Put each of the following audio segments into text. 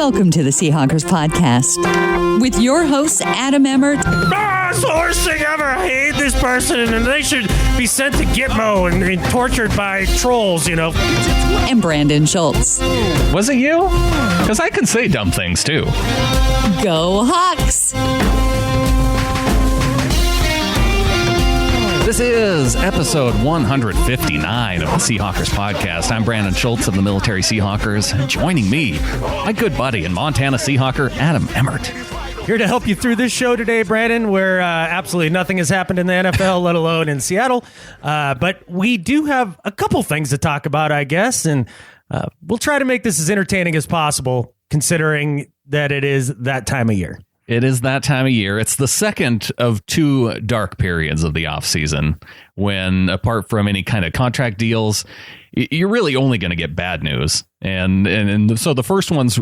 Welcome to the Seahawkers podcast with your hosts, Adam Emmert. It's the worst thing ever. I hate this person, and they should be sent to Gitmo and tortured by trolls, you know. And Brandan Schultz. Was it you? Because I can say dumb things, too. Go Hawks! This is episode 159 of the Seahawkers podcast. I'm Brandan Schultz of the Military Seahawkers. Joining me, my good buddy and Montana Seahawker, Adam Emmert. Here to help you through this show today, Brandan, where absolutely nothing has happened in the NFL, let alone in Seattle. But we do have a couple things to talk about, I guess, and we'll try to make this as entertaining as possible, considering that it is that time of year. It is that time of year. It's the second of two dark periods of the offseason when, apart from any kind of contract deals, you're really only going to get bad news. And so the first one's,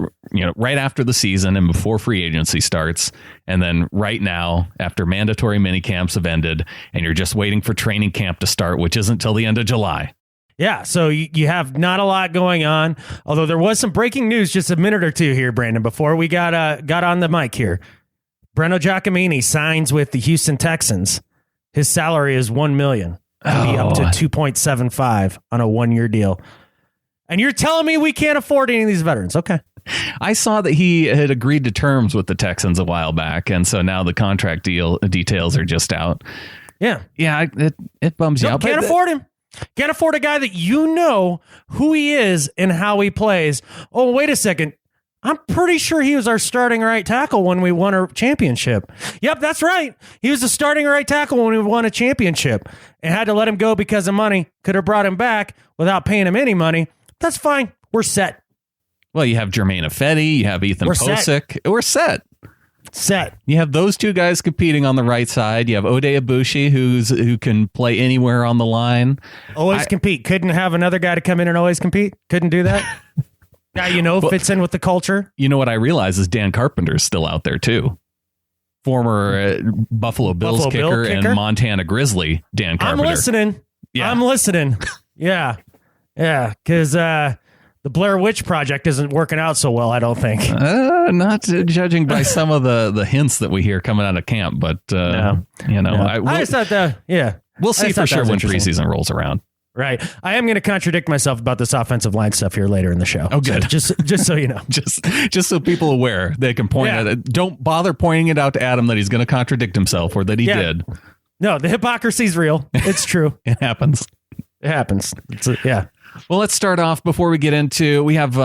right after the season and before free agency starts. And then right now, after mandatory minicamps have ended, and you're just waiting for training camp to start, which isn't till the end of July. Yeah, so you have not a lot going on, although there was some breaking news just a minute or two here, Brandan, before we got on the mic here. Breno Giacomini signs with the Houston Texans. His salary is $1 million. Be up to 2.75 on a 1-year deal. And you're telling me we can't afford any of these veterans? Okay. I saw that he had agreed to terms with the Texans a while back, and so now the contract details are just out. Yeah. Yeah, it bums you out. Can't afford him. Can't afford a guy that you know who he is and how he plays. Oh, wait a second. I'm pretty sure he was our starting right tackle when we won a championship. Yep, that's right. He was the starting right tackle when we won a championship and had to let him go because of money. Could have brought him back without paying him any money. That's fine. We're set. Well, you have Jermaine Ifedi. You have Ethan Posick. We're set. Set. You have those two guys competing on the right side. You have Ode Ibushi, who can play anywhere on the line. Always compete. Couldn't have another guy to come in and always compete. Couldn't do that. Guy fits in with the culture. You know what I realize is Dan Carpenter's still out there too. Former Buffalo Bills kicker and Montana Grizzly Dan Carpenter. I'm listening. Yeah. I'm listening. Yeah. Yeah. Because the Blair Witch Project isn't working out so well, I don't think. Not judging by some of the hints that we hear coming out of camp, but no. I just thought we'll see for sure when preseason rolls around. Right. I am going to contradict myself about this offensive line stuff here later in the show. Oh, good. So just so you know. just so people are aware, they can point at it. Don't bother pointing it out to Adam that he's going to contradict himself or that he did. No, the hypocrisy is real. It's true. It happens. It happens. Well, let's start off before we get into, we have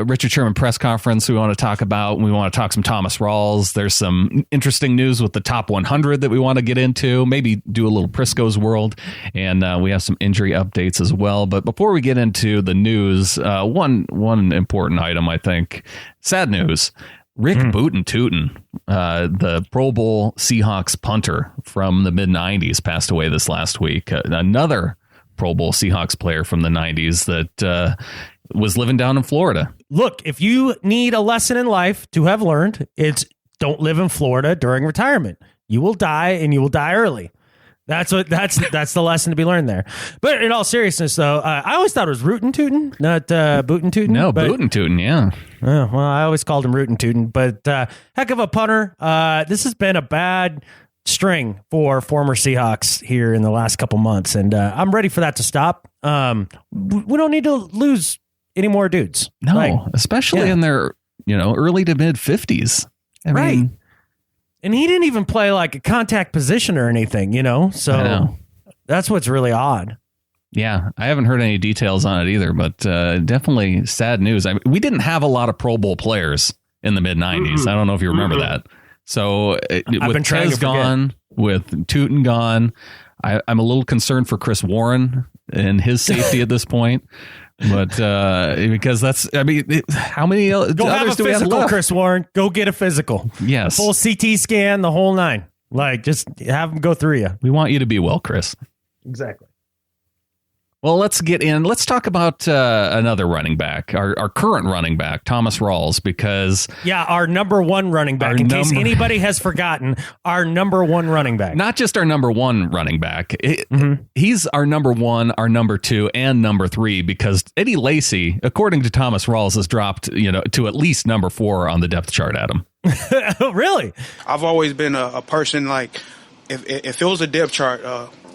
Richard Sherman press conference we want to talk about. We want to talk some Thomas Rawls. There's some interesting news with the top 100 that we want to get into, maybe do a little Prisco's world. And we have some injury updates as well. But before we get into the news, one important item, I think, sad news. Rick Booten Tootin, the Pro Bowl Seahawks punter from the mid-90s, passed away this last week. Another Pro Bowl Seahawks player from the 90s that was living down in Florida. Look, if you need a lesson in life to have learned, it's don't live in Florida during retirement. You will die, and you will die early. That's the lesson to be learned there. But in all seriousness, though, I always thought it was Rootin' Tootin', not Booten Tootin'. No, Booten Tootin', yeah. Well, I always called him Rootin' Tootin', but heck of a punter. This has been a bad string for former Seahawks here in the last couple months, and I'm ready for that to stop. We don't need to lose any more dudes. No, especially in their early to mid 50s. I mean, and he didn't even play like a contact position or anything, so that's what's really odd. Yeah, I haven't heard any details on it either, but definitely sad news. I mean, we didn't have a lot of Pro Bowl players in the mid 90s. I don't know if you remember that. So with Tez gone, with Tootin gone, I'm a little concerned for Chris Warren and his safety at this point. But because how many others do we have left? Chris Warren, go get a physical. Yes. Full CT scan, the whole nine. Like, just have them go through you. We want you to be well, Chris. Exactly. Well, let's get in. Let's talk about another running back, our current running back, Thomas Rawls, because... Yeah, our number one running back, in case anybody has forgotten, our number one running back. Not just our number one running back. He's our number one, our number two, and number three, because Eddie Lacy, according to Thomas Rawls, has dropped to at least number 4 on the depth chart, Adam. Really? I've always been a person like, if it was a depth chart...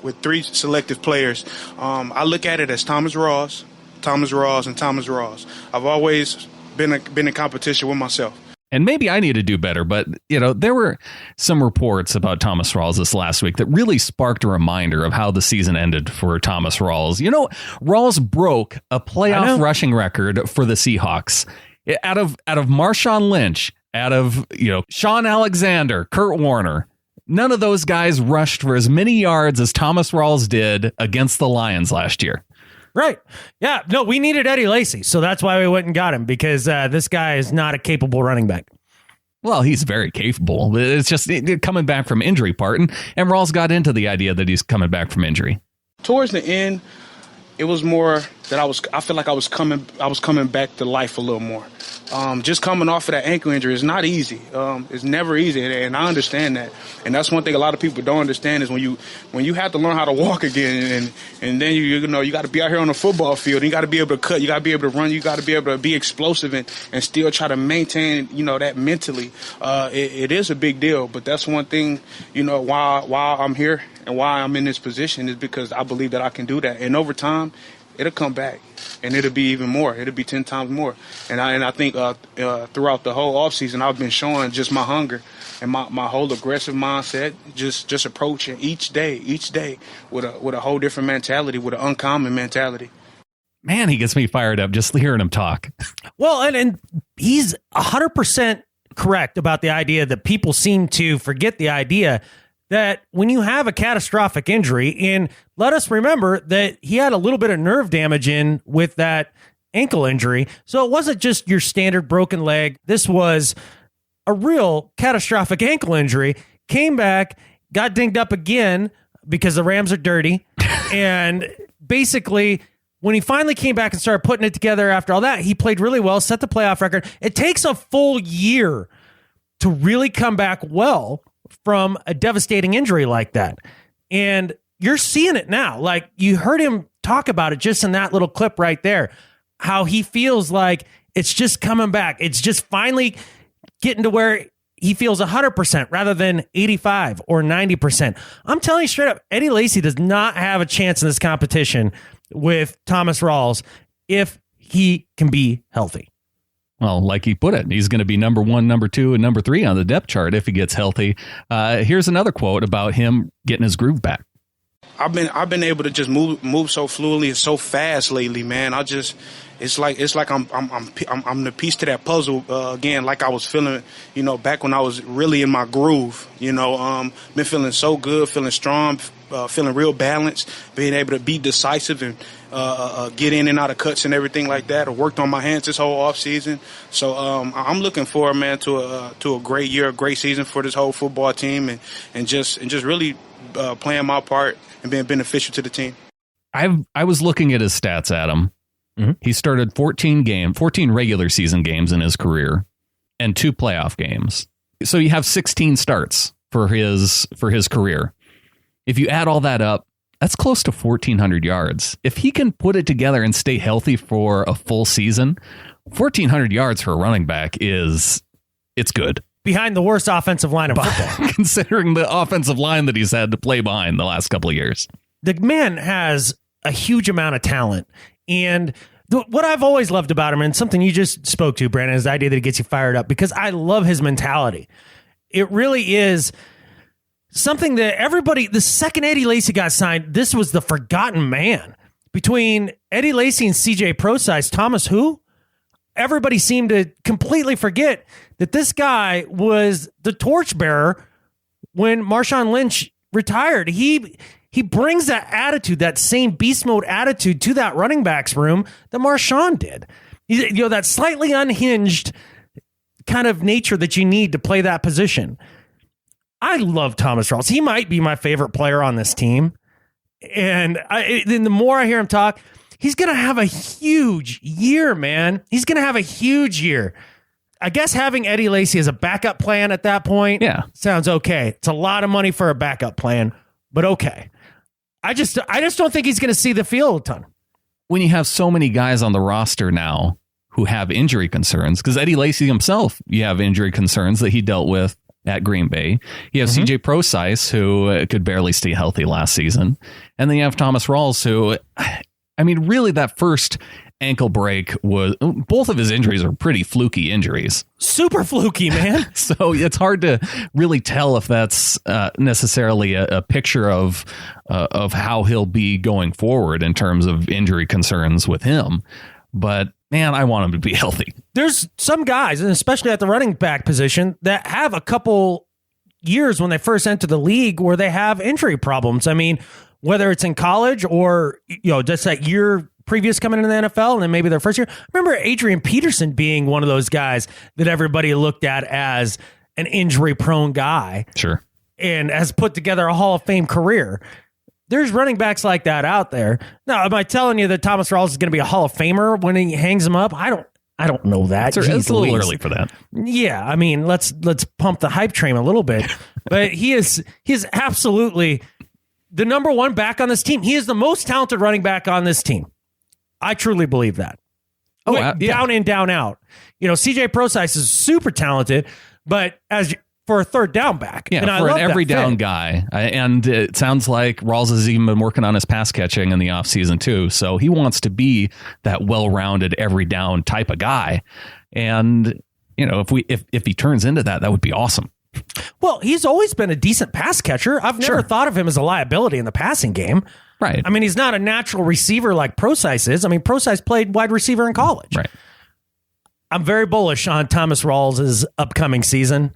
with 3 selective players, I look at it as Thomas Rawls, and Thomas Rawls. I've always been in competition with myself. And maybe I need to do better, but there were some reports about Thomas Rawls this last week that really sparked a reminder of how the season ended for Thomas Rawls. Rawls broke a playoff rushing record for the Seahawks. Out of Marshawn Lynch, out of Sean Alexander, Kurt Warner. None of those guys rushed for as many yards as Thomas Rawls did against the Lions last year. Right. Yeah. No, we needed Eddie Lacy, so that's why we went and got him, because this guy is not a capable running back. Well, he's very capable. It's just coming back from injury part, and Rawls got into the idea that he's coming back from injury. Towards the end, it was more that I feel like I was coming back to life a little more. Just coming off of that ankle injury is not easy. It's never easy, and I understand that. And that's one thing a lot of people don't understand is when you have to learn how to walk again, and then you got to be out here on the football field, and you got to be able to cut, you got to be able to run, you got to be able to be explosive and still try to maintain that mentally. It is a big deal, but that's one thing why I'm here and why I'm in this position is because I believe that I can do that, and over time it'll come back. And it'll be even more. It'll be 10 times more. And I think throughout the whole offseason, I've been showing just my hunger and my whole aggressive mindset, just approaching each day with a whole different mentality, with an uncommon mentality. Man, he gets me fired up just hearing him talk. Well, and he's 100% correct about the idea that people seem to forget the idea that when you have a catastrophic injury, and let us remember that he had a little bit of nerve damage in with that ankle injury. So it wasn't just your standard broken leg. This was a real catastrophic ankle injury. Came back, got dinged up again because the Rams are dirty. And basically, when he finally came back and started putting it together after all that, he played really well, set the playoff record. It takes a full year to really come back well from a devastating injury like that. And you're seeing it now. Like, you heard him talk about it just in that little clip right there, how he feels like it's just coming back. It's just finally getting to where he feels 100% rather than 85 or 90%. I'm telling you straight up, Eddie Lacy does not have a chance in this competition with Thomas Rawls if he can be healthy. Well, like he put it, he's going to be number 1, number 2, and number 3 on the depth chart if he gets healthy. Here's another quote about him getting his groove back. I've been able to just move so fluidly and so fast lately, man. It's like I'm the piece to that puzzle again, like I was feeling, back when I was really in my groove. Been feeling so good, feeling strong, feeling real balanced, being able to be decisive and get in and out of cuts and everything like that. I worked on my hands this whole off season, so I'm looking forward, man, to a great year, a great season for this whole football team, and just really playing my part and being beneficial to the team. I was looking at his stats, Adam. Mm-hmm. He started 14 regular season games in his career and 2 playoff games. So you have 16 starts for his career. If you add all that up, that's close to 1,400 yards. If he can put it together and stay healthy for a full season, 1,400 yards for a running back it's good. Behind the worst offensive line of football. Considering the offensive line that he's had to play behind the last couple of years. The man has a huge amount of talent. And what I've always loved about him, and something you just spoke to, Brandan, is the idea that it gets you fired up, because I love his mentality. It really is something that everybody, the second Eddie Lacy got signed, this was the forgotten man. Between Eddie Lacy and CJ Procise, Thomas who? Everybody seemed to completely forget that this guy was the torchbearer when Marshawn Lynch retired. He brings that attitude, that same beast mode attitude to that running backs room that Marshawn did. That slightly unhinged kind of nature that you need to play that position. I love Thomas Rawls. He might be my favorite player on this team. And then the more I hear him talk, he's going to have a huge year, man. He's going to have a huge year. I guess having Eddie Lacy as a backup plan at that point sounds okay. It's a lot of money for a backup plan, but okay. I just don't think he's going to see the field a ton. When you have so many guys on the roster now who have injury concerns, because Eddie Lacy himself, you have injury concerns that he dealt with at Green Bay. You have CJ Prosise, who could barely stay healthy last season. And then you have Thomas Rawls, who, I mean, really that first ankle break was, both of his injuries are pretty fluky injuries. Super fluky, man. So it's hard to really tell if that's necessarily a picture of how he'll be going forward in terms of injury concerns with him. But man, I want him to be healthy. There's some guys, and especially at the running back position, that have a couple years when they first enter the league where they have injury problems. I mean, whether it's in college or, just that year previous coming into the NFL and then maybe their first year. I remember Adrian Peterson being one of those guys that everybody looked at as an injury-prone guy. Sure. And has put together a Hall of Fame career. There's running backs like that out there. Now, am I telling you that Thomas Rawls is going to be a Hall of Famer when he hangs him up? I don't know that. It's a little early for that. Yeah, I mean, let's pump the hype train a little bit. But he is absolutely the number one back on this team. He is the most talented running back on this team. I truly believe that. Down in, down out. CJ Prosise is super talented, but for a third down back. Yeah, and for an every down guy. And it sounds like Rawls has even been working on his pass catching in the offseason too. So he wants to be that well-rounded every down type of guy. And, if he turns into that would be awesome. Well, he's always been a decent pass catcher. I've never thought of him as a liability in the passing game. Right. I mean, he's not a natural receiver like Prosise is. I mean, Prosise played wide receiver in college. Right. I'm very bullish on Thomas Rawls' upcoming season.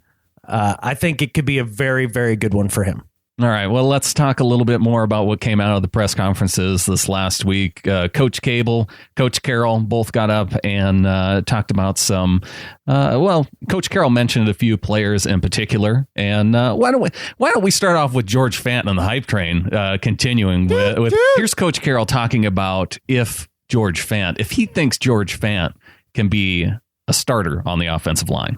I think it could be a very, very good one for him. All right. Well, let's talk a little bit more about what came out of the press conferences this last week. Coach Cable, Coach Carroll both got up and talked about some. Coach Carroll mentioned a few players in particular. And why don't we start off with George Fant and the hype train? Continuing with here's Coach Carroll talking about if he thinks George Fant can be a starter on the offensive line.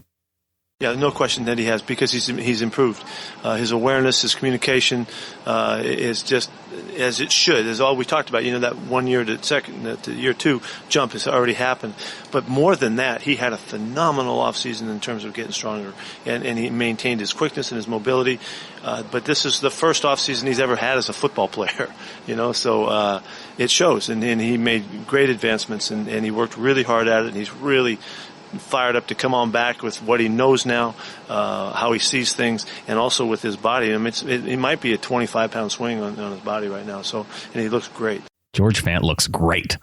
Yeah, no question that he has, because he's improved. His awareness, his communication is just as it should. As all we talked about, that 1 year to year two jump has already happened. But more than that, he had a phenomenal offseason in terms of getting stronger, and he maintained his quickness and his mobility. But this is the first offseason he's ever had as a football player, so it shows. And he made great advancements, and he worked really hard at it, and he's really fired up to come on back with what he knows now, how he sees things, and also with his body. I mean, it might be a 25-pound swing on his body right now. And he looks great. George Fant looks great.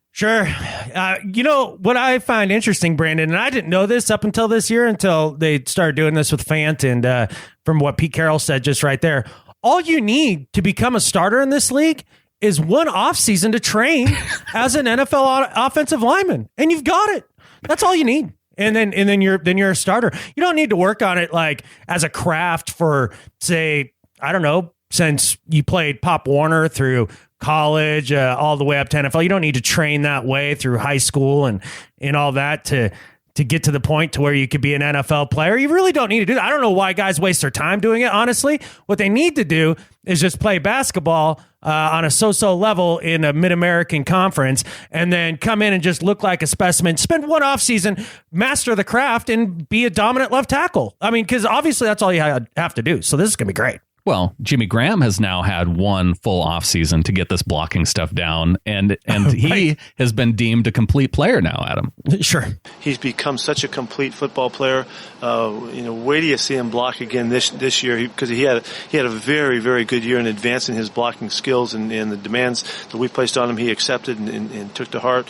Sure. What I find interesting, Brandon, and I didn't know this up until this year, until they started doing this with Fant, and from what Pete Carroll said just right there, all you need to become a starter in this league is one offseason to train as an NFL offensive lineman, and you've got it. That's all you need. And then you're a starter. You don't need to work on it like as a craft for, say, I don't know, since you played Pop Warner through college all the way up to NFL. You don't need to train that way through high school and all that to get to the point to where you could be an NFL player. You really don't need to do that. I don't know why guys waste their time doing it, honestly. What they need to do is just play basketball on a so-so level in a Mid-American conference, and then come in and just look like a specimen, spend one offseason, master the craft, and be a dominant left tackle. I mean, because obviously that's all you have to do. So this is going to be great. Well, Jimmy Graham has now had one full offseason to get this blocking stuff down, and he has been deemed a complete player now, Adam. Sure. He's become such a complete football player. Wait till you see him block again this year, because he had a very, very good year in advancing his blocking skills, and the demands that we placed on him, he accepted and took to heart.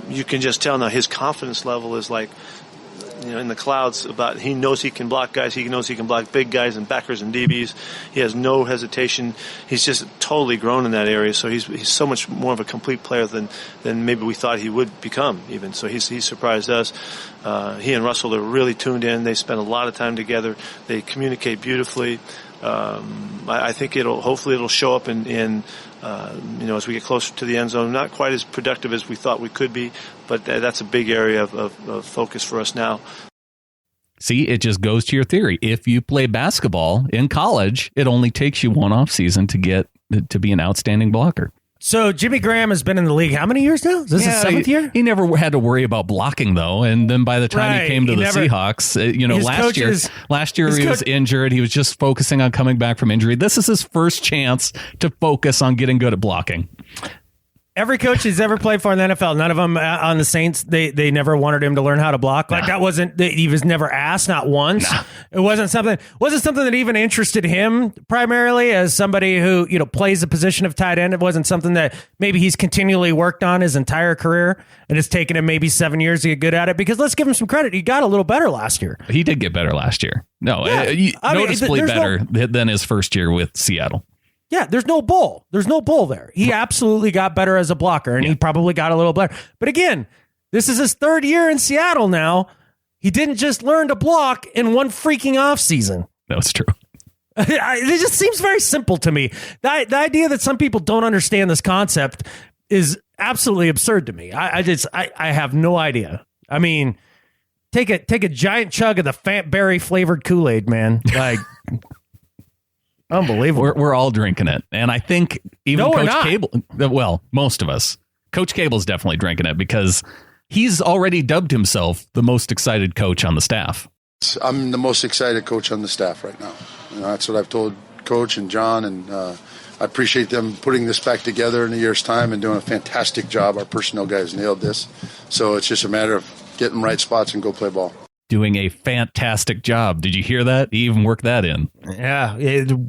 You can just tell now his confidence level is like, in the clouds about he knows he can block guys. He knows he can block big guys and backers and DBs. He has no hesitation. He's just totally grown in that area. So he's so much more of a complete player than maybe we thought he would become even. So he's surprised us. He and Russell are really tuned in. They spend a lot of time together. They communicate beautifully. I think hopefully it'll show up in as we get closer to the end zone. Not quite as productive as we thought we could be, but that's a big area of focus for us now. See, it just goes to your theory. If you play basketball in college, it only takes you one off season to be an outstanding blocker. So Jimmy Graham has been in the league how many years now? Is this his 7th year? He never had to worry about blocking, though. And then by the time he came to the Seahawks, last year he was injured. He was just focusing on coming back from injury. This is his first chance to focus on getting good at blocking. Every coach he's ever played for in the NFL, none of them on the Saints, they never wanted him to learn how to block. Like that wasn't, he was never asked, not once. Nah. It wasn't something that even interested him primarily as somebody who, plays the position of tight end. It wasn't something that maybe he's continually worked on his entire career, and it's taken him maybe 7 years to get good at it, because let's give him some credit. He got a little better last year. He did get better last year. Noticeably better than his first year with Seattle. Yeah, there's no bull. There's no bull there. He absolutely got better as a blocker, and he probably got a little better. But again, this is his 3rd year in Seattle now. He didn't just learn to block in one freaking offseason. That's true. It just seems very simple to me. The idea that some people don't understand this concept is absolutely absurd to me. I have no idea. I mean, take a giant chug of the Fant Berry flavored Kool-Aid, man. Like... Unbelievable. We're all drinking it. And I think even Coach Cable, well, most of us, Coach Cable's definitely drinking it because he's already dubbed himself the most excited coach on the staff. I'm the most excited coach on the staff right now. That's what I've told Coach and John, and I appreciate them putting this back together in a year's time and doing a fantastic job. Our personnel guys nailed this. So it's just a matter of getting right spots and go play ball. Doing a fantastic job. Did you hear that? He even worked that in. Yeah,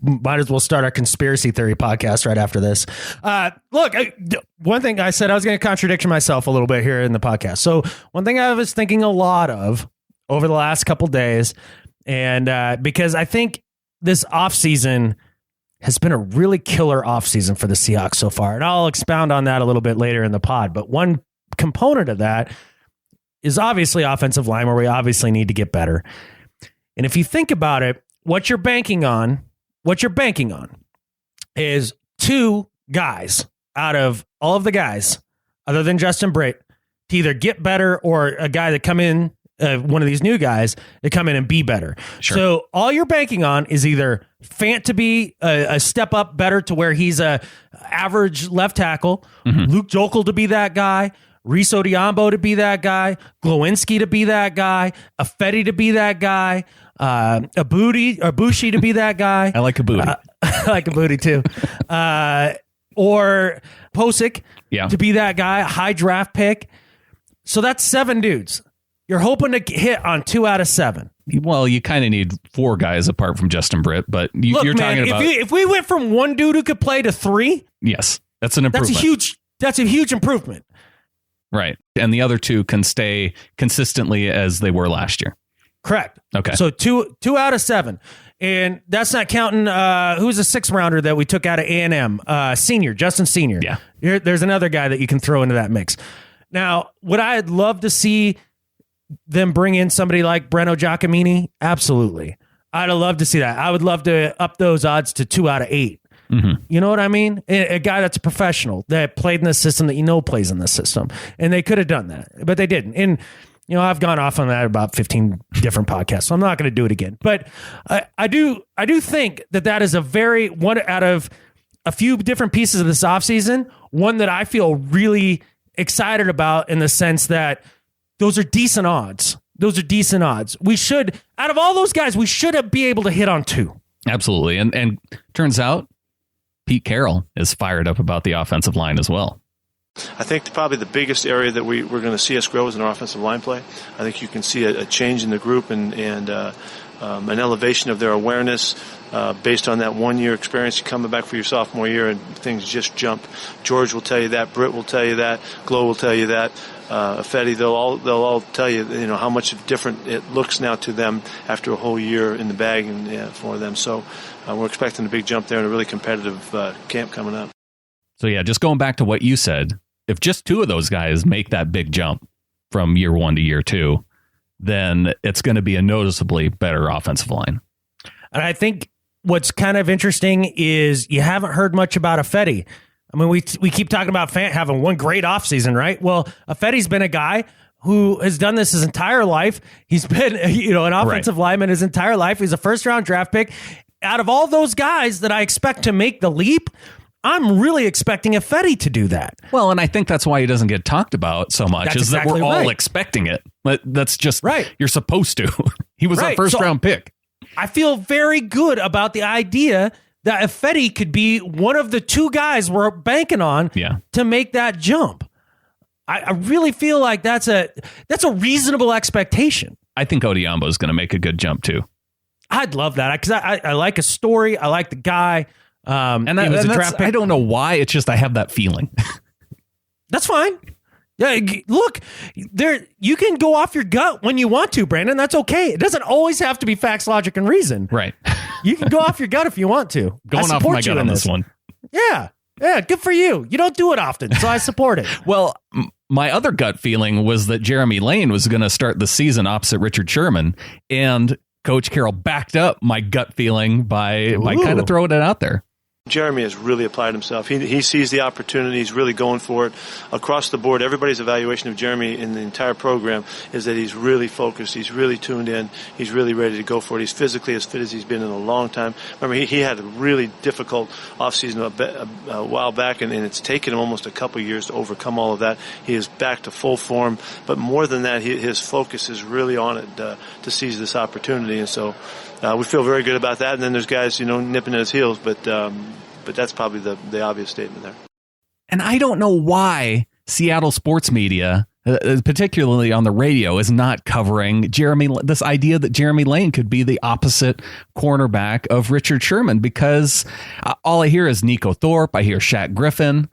might as well start our conspiracy theory podcast right after this. Look, one thing I said, I was going to contradict myself a little bit here in the podcast. So one thing I was thinking a lot of over the last couple days, and because I think this offseason has been a really killer offseason for the Seahawks so far, and I'll expound on that a little bit later in the pod, but one component of that is obviously offensive line, where we obviously need to get better. And if you think about it, what you're banking on is 2 guys out of all of the guys, other than Justin Britt, to either get better or a guy that come in, one of these new guys that come in and be better. Sure. So all you're banking on is either Fant to be a step up better to where he's a average left tackle, Luke Jokel to be that guy, Reese Odiombo to be that guy, Glowinski to be that guy, Afeti to be that guy, Abushi to be that guy. I like Abuti. I like Abuti too. Or Posick to be that guy, a high draft pick. So that's 7 dudes. You're hoping to hit on 2 out of 7. Well, you kind of need 4 guys apart from Justin Britt, but you're talking about... If we went from 1 dude who could play to 3... Yes, that's an improvement. That's a huge improvement. Right. And the other 2 can stay consistently as they were last year. Correct. Okay. So 2 out of 7. And that's not counting who's a 6th rounder that we took out of A&M, Justin Senior. Yeah. There's another guy that you can throw into that mix. Now, would I love to see them bring in somebody like Breno Giacomini? Absolutely. I'd love to see that. I would love to up those odds to 2 out of 8. You know what I mean? A guy that's a professional that played in the system that plays in the system. And they could have done that, but they didn't. And, I've gone off on that about 15 different podcasts, so I'm not going to do it again. But I do think that is one out of a few different pieces of this offseason, one that I feel really excited about in the sense that those are decent odds. We should, out of all those guys, we should be able to hit on 2. Absolutely. And turns out, Pete Carroll is fired up about the offensive line as well. I think probably the biggest area that we're going to see us grow is in our offensive line play. I think you can see a change in the group and an elevation of their awareness based on that 1-year experience. You're coming back for your sophomore year and things just jump. George will tell you that. Britt will tell you that. Glow will tell you that. Fetty, they'll all tell you, how much different it looks now to them after a whole year in the bag and for them. So we're expecting a big jump there and a really competitive camp coming up. So just going back to what you said, if just 2 of those guys make that big jump from year 1 to year 2, then it's going to be a noticeably better offensive line. And I think what's kind of interesting is you haven't heard much about Ifedi. I mean, we keep talking about having one great offseason, right? Well, Ifedi's been a guy who has done this his entire life. He's been, an offensive lineman his entire life. He's a first-round draft pick. Out of all those guys that I expect to make the leap, I'm really expecting Ifedi to do that. Well, and I think that's why he doesn't get talked about so much, That's is exactly that we're all right. expecting it. That's just right. You're supposed to. He was a first-round pick. I feel very good about the idea that Ifedi could be one of the two guys we're banking on to make that jump. I really feel like that's a reasonable expectation. I think Odiombo is going to make a good jump too. I'd love that because I like a story. I like the guy. And he was a draft pick. I don't know why. It's just I have that feeling. That's fine. Yeah, look, you can go off your gut when you want to, Brandon. That's okay. It doesn't always have to be facts, logic, and reason. Right. You can go off your gut if you want to. Going off my gut on this one. Yeah, good for you. You don't do it often, so I support it. Well, my other gut feeling was that Jeremy Lane was going to start the season opposite Richard Sherman, and Coach Carroll backed up my gut feeling by kind of throwing it out there. Jeremy has really applied himself. He sees the opportunity. He's really going for it. Across the board, everybody's evaluation of Jeremy in the entire program is that he's really focused. He's really tuned in. He's really ready to go for it. He's physically as fit as he's been in a long time. Remember, he had a really difficult offseason a while back, and it's taken him almost a couple years to overcome all of that. He is back to full form. But more than that, his focus is really on it to seize this opportunity. And so we feel very good about that. And then there's guys, nipping at his heels, but that's probably the obvious statement there. And I don't know why Seattle sports media, particularly on the radio, is not covering this idea that Jeremy Lane could be the opposite cornerback of Richard Sherman, because all I hear is Nico Thorpe. I hear Shaq Griffin.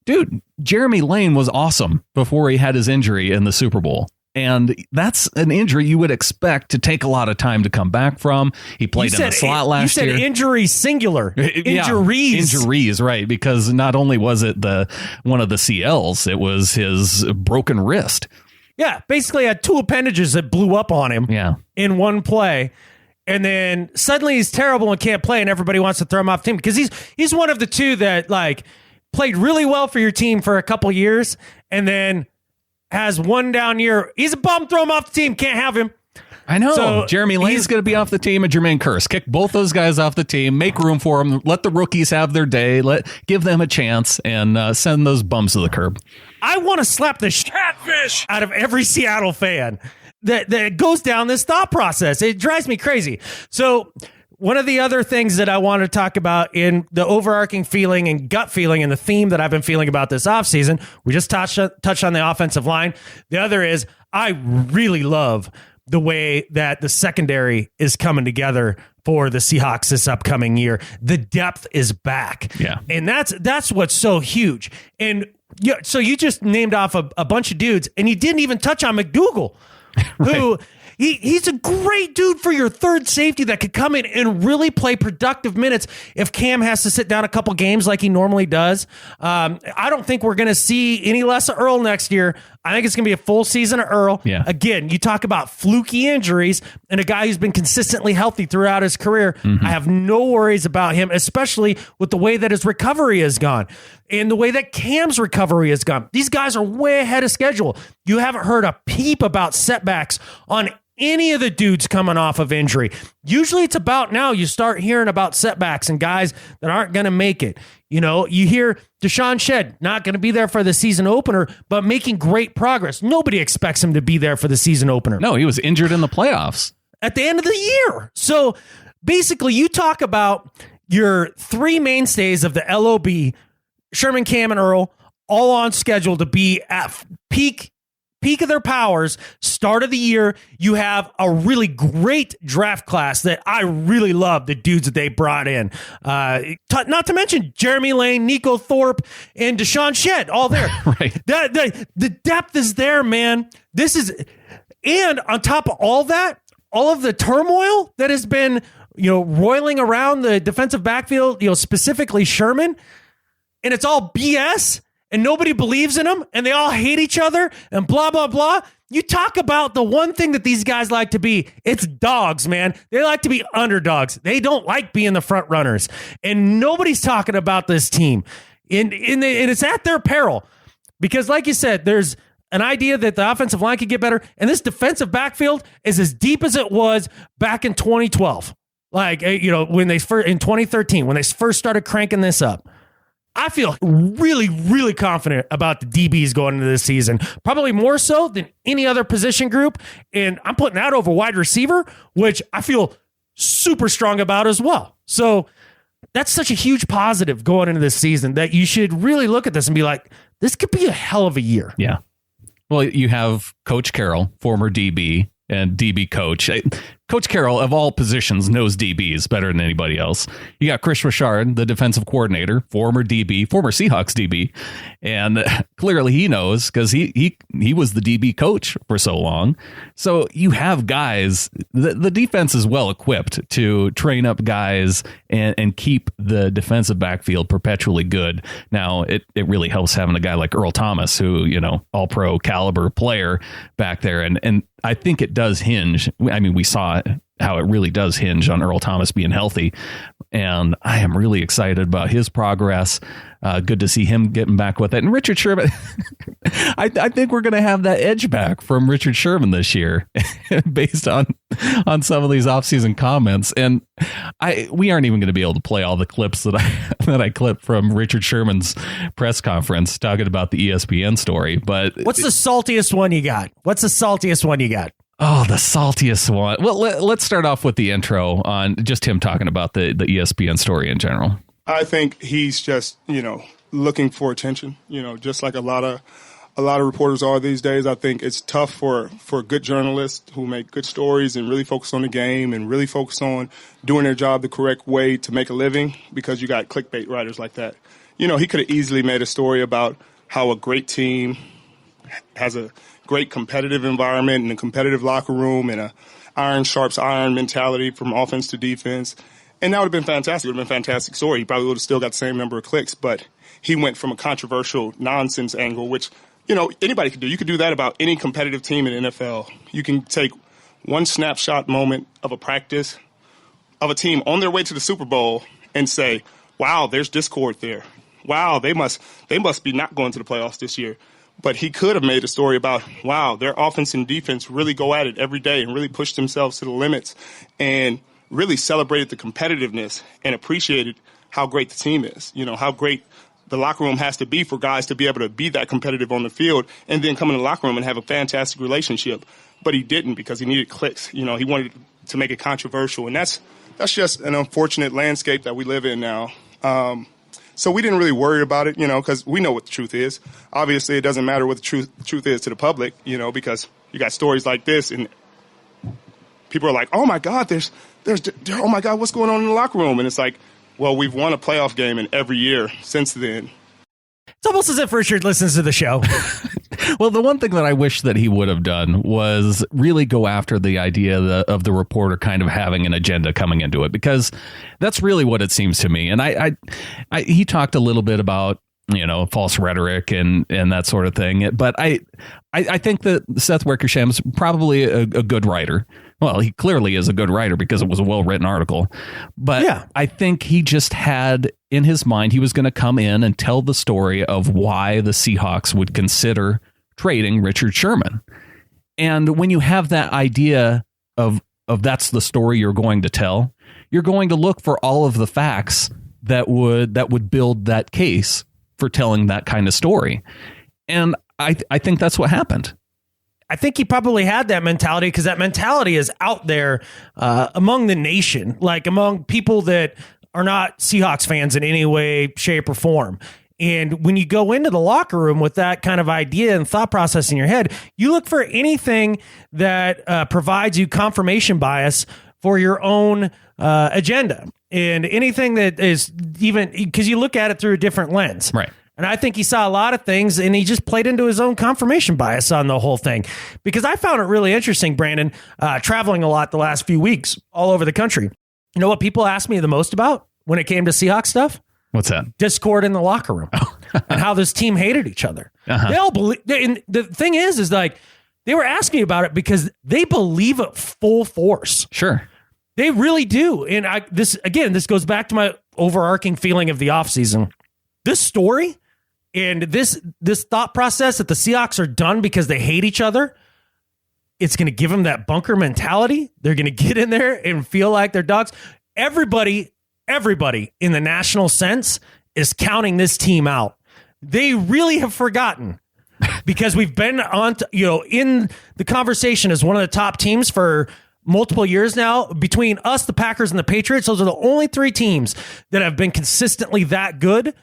Dude, Jeremy Lane was awesome before he had his injury in the Super Bowl. And that's an injury you would expect to take a lot of time to come back from. He played in the slot last year. You said injury singular. Injuries, right. Because not only was it one of the CLs, it was his broken wrist. Yeah, basically had two appendages that blew up on him in one play. And then suddenly he's terrible and can't play, and everybody wants to throw him off the team because he's one of the two that played really well for your team for a couple years and then has one down year. He's a bum. Throw him off the team. Can't have him. I know. So Jeremy Lane's going to be off the team, and Jermaine Kearse. Kick both those guys off the team. Make room for them. Let the rookies have their day. Give them a chance, and send those bums to the curb. I want to slap the catfish out of every Seattle fan that goes down this thought process. It drives me crazy. So one of the other things that I want to talk about in the overarching feeling and gut feeling and the theme that I've been feeling about this offseason, we just touched on the offensive line. The other is I really love the way that the secondary is coming together for the Seahawks this upcoming year. The depth is back. Yeah. And that's what's so huge. And so you just named off a bunch of dudes, and you didn't even touch on McDougal, who he's a great dude for your third safety that could come in and really play productive minutes if Cam has to sit down a couple games like he normally does. I don't think we're going to see any less of Earl next year. I think it's going to be a full season of Earl. Yeah. Again, you talk about fluky injuries and a guy who's been consistently healthy throughout his career. Mm-hmm. I have no worries about him, especially with the way that his recovery has gone and the way that Cam's recovery has gone. These guys are way ahead of schedule. You haven't heard a peep about setbacks on any of the dudes coming off of injury. Usually it's about now you start hearing about setbacks and guys that aren't going to make it. You hear Deshaun Shedd not going to be there for the season opener, but making great progress. Nobody expects him to be there for the season opener. No, he was injured in the playoffs at the end of the year. So basically you talk about your three mainstays of the LOB, Sherman, Cam, and Earl, all on schedule to be at peak of their powers, start of the year. You have a really great draft class that I really love the dudes that they brought in. Not to mention Jeremy Lane, Nico Thorpe, and Deshaun Shedd, all there. Right. The depth is there, man. And on top of all that, all of the turmoil that has been, roiling around the defensive backfield, specifically Sherman, and it's all BS. and nobody believes in them and they all hate each other and blah, blah, blah. You talk about the one thing that these guys like to be. It's dogs, man. They like to be underdogs. They don't like being the front runners. And nobody's talking about this team. And it's at their peril. Because like you said, there's an idea that the offensive line could get better. And this defensive backfield is as deep as it was back in 2012. Like, when they first, in 2013, when they first started cranking this up. I feel really, really confident about the DBs going into this season, probably more so than any other position group. And I'm putting that over wide receiver, which I feel super strong about as well. So that's such a huge positive going into this season that you should really look at this and be like, this could be a hell of a year. Yeah. Well, you have Coach Carroll, former DB and DB coach. Coach Carroll, of all positions, knows DBs better than anybody else. You got Chris Richard, the defensive coordinator, former DB, former Seahawks DB, and clearly he knows because he was the DB coach for so long. So you have guys. The defense is well equipped to train up guys and keep the defensive backfield perpetually good. Now it really helps having a guy like Earl Thomas, who all pro caliber player back there, and I think it does hinge. I mean, we saw how it really does hinge on Earl Thomas being healthy. And I am really excited about his progress. Good to see him getting back with it. And Richard Sherman, I think we're going to have that edge back from Richard Sherman this year based on some of these offseason comments. And we aren't even going to be able to play all the clips that I clipped from Richard Sherman's press conference talking about the ESPN story. But what's the saltiest one you got? Oh, the saltiest one. Well, let's start off with the intro on just him talking about the ESPN story in general. I think he's just, looking for attention, just like a lot of reporters are these days. I think it's tough for good journalists who make good stories and really focus on the game and really focus on doing their job the correct way to make a living, because you got clickbait writers like that. He could have easily made a story about how a great team has a great competitive environment and a competitive locker room and a iron sharps iron mentality from offense to defense. And that would have been fantastic. It would have been a fantastic story. He probably would have still got the same number of clicks, but he went from a controversial nonsense angle, which, anybody could do. You could do that about any competitive team in the NFL. You can take one snapshot moment of a practice of a team on their way to the Super Bowl and say, wow, there's discord there. Wow, they must be not going to the playoffs this year. But he could have made a story about, wow, their offense and defense really go at it every day and really push themselves to the limits and really celebrated the competitiveness and appreciated how great the team is, how great the locker room has to be for guys to be able to be that competitive on the field and then come in the locker room and have a fantastic relationship. But he didn't, because he needed clicks. He wanted to make it controversial. And that's just an unfortunate landscape that we live in now. So we didn't really worry about it, because we know what the truth is. Obviously, it doesn't matter what the truth is to the public, because you got stories like this and people are like, oh, my God, oh, my God, what's going on in the locker room? And it's like, well, we've won a playoff game in every year since then. It's almost as if Richard listens to the show. Well, the one thing that I wish that he would have done was really go after the idea of the reporter kind of having an agenda coming into it, because that's really what it seems to me. And he talked a little bit about, false rhetoric and that sort of thing. But I think that Seth Wickersham's probably a good writer. Well, he clearly is a good writer because it was a well-written article. But yeah. I think he just had in his mind he was going to come in and tell the story of why the Seahawks would consider trading Richard Sherman. And when you have that idea of that's the story you're going to tell, you're going to look for all of the facts that would build that case for telling that kind of story. And I think that's what happened. I think he probably had that mentality because that mentality is out there among the nation, like among people that are not Seahawks fans in any way, shape, or form. And when you go into the locker room with that kind of idea and thought process in your head, you look for anything that provides you confirmation bias for your own agenda, and anything that is even because you look at it through a different lens. Right. And I think he saw a lot of things and he just played into his own confirmation bias on the whole thing, because I found it really interesting, Brandan, traveling a lot the last few weeks all over the country. You know what people asked me the most about when it came to Seahawks stuff? What's that? Discord in the locker room and how this team hated each other. They all believe. And the thing is like they were asking me about it because they believe it full force. Sure. They really do. And this goes back to my overarching feeling of the offseason. This story and this thought process that the Seahawks are done because they hate each other, it's going to give them that bunker mentality. They're going to get in there and feel like they're dogs. Everybody in the national sense is counting this team out. They really have forgotten because we've been on, in the conversation as one of the top teams for multiple years now. Between us, the Packers, and the Patriots, those are the only three teams that have been consistently that good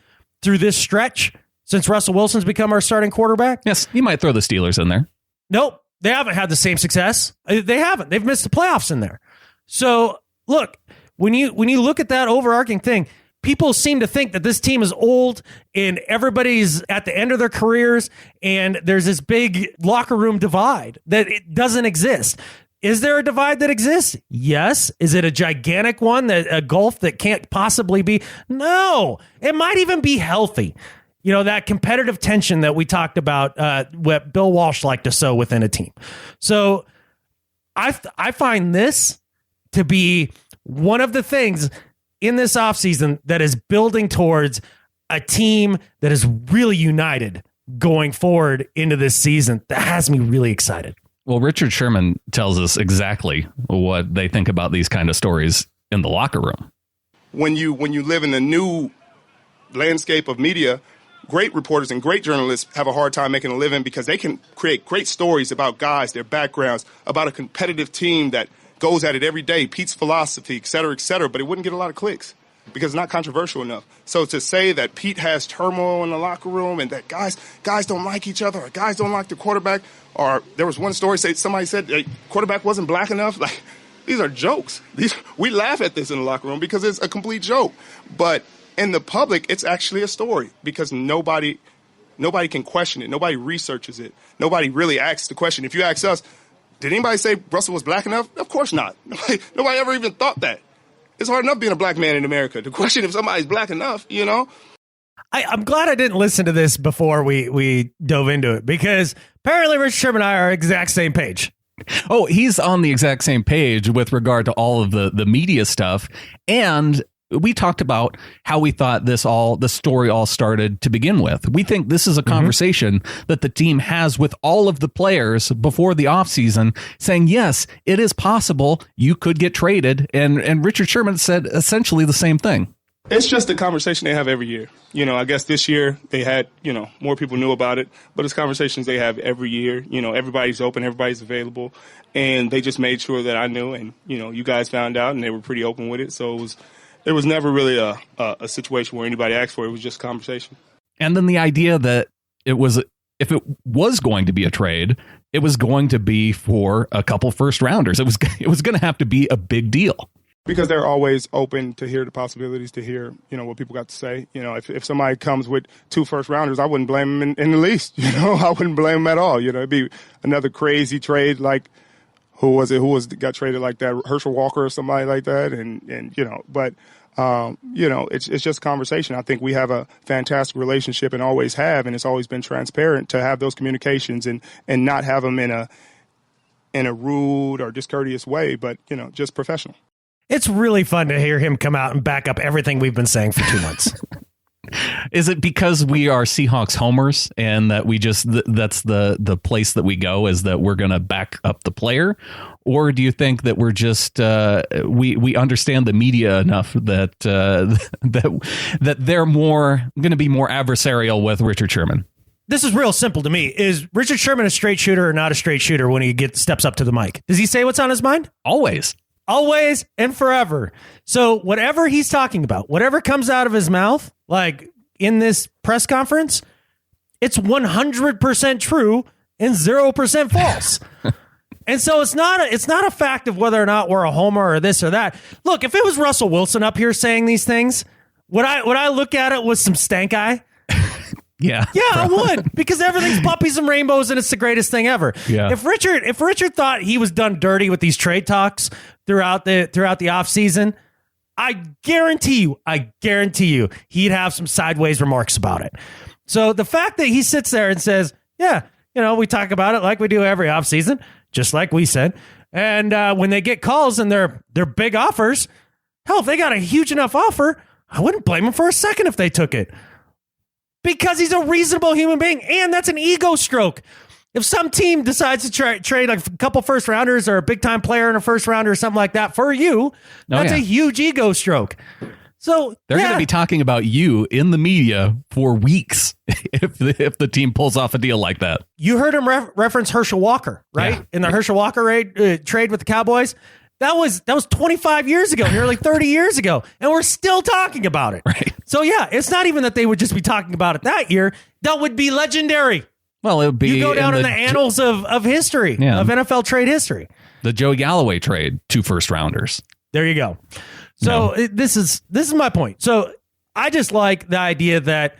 through this stretch since Russell Wilson's become our starting quarterback. Yes, you might throw the Steelers in there. Nope, they haven't had the same success. They haven't. They've missed the playoffs in there. So, look, when you look at that overarching thing, people seem to think that this team is old and everybody's at the end of their careers and there's this big locker room divide that it doesn't exist. Is there a divide that exists? Yes. Is it a gigantic one, a gulf that can't possibly be? No. It might even be healthy. That competitive tension that we talked about, what Bill Walsh liked to sow within a team. So I find this to be one of the things in this offseason that is building towards a team that is really united going forward into this season. That has me really excited. Well, Richard Sherman tells us exactly what they think about these kind of stories in the locker room. When you live in the new landscape of media, great reporters and great journalists have a hard time making a living because they can create great stories about guys, their backgrounds, about a competitive team that goes at it every day, Pete's philosophy, et cetera, but it wouldn't get a lot of clicks because it's not controversial enough. So to say that Pete has turmoil in the locker room and that guys don't like each other or guys don't like the quarterback, or there was one story somebody said the quarterback wasn't black enough, like these are jokes. We laugh at this in the locker room because it's a complete joke. But in the public, it's actually a story because nobody can question it. Nobody researches it. Nobody really asks the question. If you ask us, did anybody say Russell was black enough? Of course not. Nobody ever even thought that. It's hard enough being a black man in America. The question if somebody's black enough, I'm glad I didn't listen to this before we dove into it because apparently Richard Sherman and I are exact same page. Oh, he's on the exact same page with regard to all of the media stuff. And we talked about how we thought the story all started to begin with. We think this is a conversation that the team has with all of the players before the offseason saying, yes, it is possible you could get traded. And Richard Sherman said essentially the same thing. It's just a conversation they have every year. I guess this year they had, more people knew about it, but it's conversations they have every year. Everybody's open, everybody's available, and they just made sure that I knew, and, you guys found out, and they were pretty open with it. So it was never really a situation where anybody asked for it. It was just a conversation. And then the idea that if it was going to be a trade, it was going to be for a couple first rounders. It was going to have to be a big deal. Because they're always open to hear the possibilities, to hear, what people got to say. If somebody comes with 2 first rounders, I wouldn't blame them in the least. I wouldn't blame them at all. It'd be another crazy trade like who got traded like that, Herschel Walker or somebody like that. But it's just conversation. I think we have a fantastic relationship and always have, and it's always been transparent to have those communications and not have them in a rude or discourteous way, but, just professional. It's really fun to hear him come out and back up everything we've been saying for 2 months. Is it because we are Seahawks homers and that we just that's the place that we go is that we're going to back up the player? Or do you think that we're just we understand the media enough that that they're going to be more adversarial with Richard Sherman? This is real simple to me. Is Richard Sherman a straight shooter or not a straight shooter when he steps up to the mic? Does he say what's on his mind? Always and forever. So whatever he's talking about, whatever comes out of his mouth, like in this press conference, it's 100% true and 0% false. And so it's not a fact of whether or not we're a homer or this or that. Look, if it was Russell Wilson up here saying these things, would I look at it with some stank eye? Yeah, I would, because everything's puppies and rainbows and it's the greatest thing ever. Yeah. If Richard thought he was done dirty with these trade talks throughout the offseason, I guarantee you, he'd have some sideways remarks about it. So the fact that he sits there and says, yeah, we talk about it like we do every offseason, just like we said. And when they get calls and they're big offers, hell, if they got a huge enough offer, I wouldn't blame him for a second if they took it. Because he's a reasonable human being, and that's an ego stroke. If some team decides to trade like a couple first rounders or a big time player in a first rounder or something like that for you, that's a huge ego stroke. So they're going to be talking about you in the media for weeks if the team pulls off a deal like that. You heard him reference Herschel Walker, right? Yeah. In the Herschel Walker trade with the Cowboys. That was 25 years ago, nearly 30 years ago, and we're still talking about it. Right. So yeah, it's not even that they would just be talking about it that year. That would be legendary. Well, it would be. You go down in the annals of history, of NFL trade history. The Joe Galloway trade, 2 first rounders. There you go. So this is my point. So I just like the idea that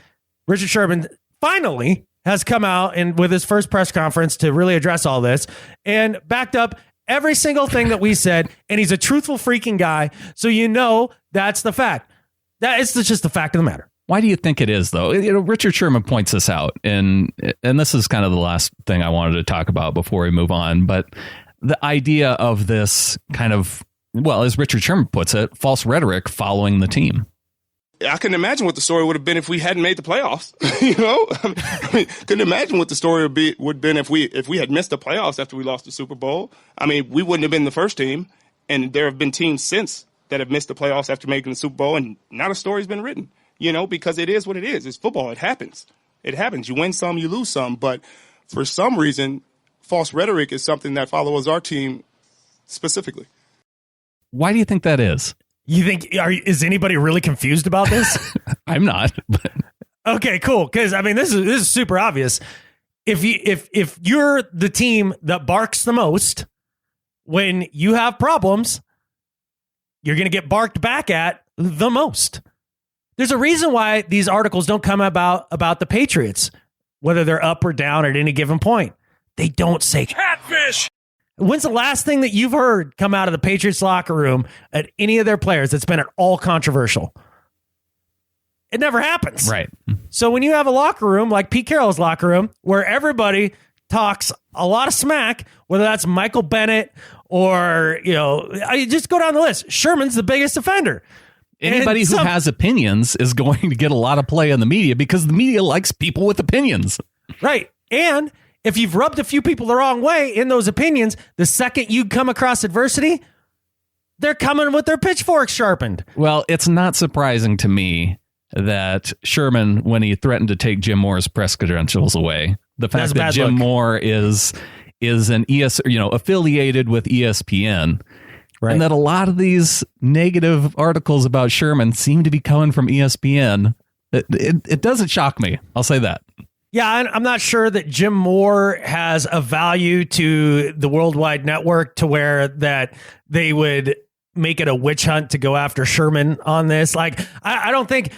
Richard Sherman finally has come out and with his first press conference to really address all this and backed up every single thing that we said, and he's a truthful freaking guy. So that's the fact. That is just the fact of the matter. Why do you think it is, though? Richard Sherman points this out, and this is kind of the last thing I wanted to talk about before we move on. But the idea of this kind of, well, as Richard Sherman puts it, false rhetoric following the team. I couldn't imagine what the story would have been if we hadn't made the playoffs. I mean, couldn't imagine what the story would have been if we had missed the playoffs after we lost the Super Bowl. I mean, we wouldn't have been the first team, and there have been teams since that have missed the playoffs after making the Super Bowl, and not a story's been written. Because it is what it is. It's football. It happens. You win some, you lose some. But for some reason, false rhetoric is something that follows our team specifically. Why do you think that is? You think is anybody really confused about this? I'm not. But. Okay, cool. Because I mean, this is super obvious. If you're the team that barks the most when you have problems, you're going to get barked back at the most. There's a reason why these articles don't come about the Patriots, whether they're up or down at any given point. They don't say catfish. When's the last thing that you've heard come out of the Patriots locker room at any of their players that's been at all controversial? It never happens. Right. So when you have a locker room like Pete Carroll's locker room, where everybody talks a lot of smack, whether that's Michael Bennett or, I just go down the list. Sherman's the biggest offender. Anybody who has opinions is going to get a lot of play in the media because the media likes people with opinions. Right. And if you've rubbed a few people the wrong way in those opinions, the second you come across adversity, they're coming with their pitchforks sharpened. Well, it's not surprising to me that Sherman, when he threatened to take Jim Moore's press credentials away, the fact that Jim Moore is an affiliated with ESPN. Right. And that a lot of these negative articles about Sherman seem to be coming from ESPN. It doesn't shock me. I'll say that. Yeah, I'm not sure that Jim Moore has a value to the worldwide network to where that they would make it a witch hunt to go after Sherman on this. Like, I don't think...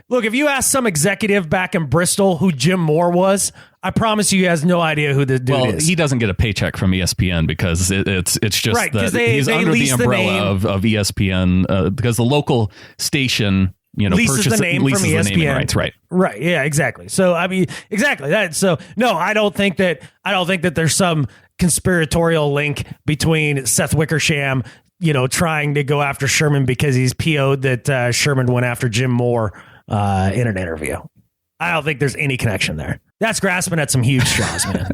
look, if you ask some executive back in Bristol who Jim Moore was, I promise you he has no idea who the dude is. He doesn't get a paycheck from ESPN because it's just right, that he's under the umbrella of ESPN because the local station... leases the name from ESPN. The naming rights, right? Right. Yeah, exactly. So, I mean, exactly that. So, no, I don't think that there's some conspiratorial link between Seth Wickersham, trying to go after Sherman because he's PO'd that Sherman went after Jim Moore in an interview. I don't think there's any connection there. That's grasping at some huge straws, man.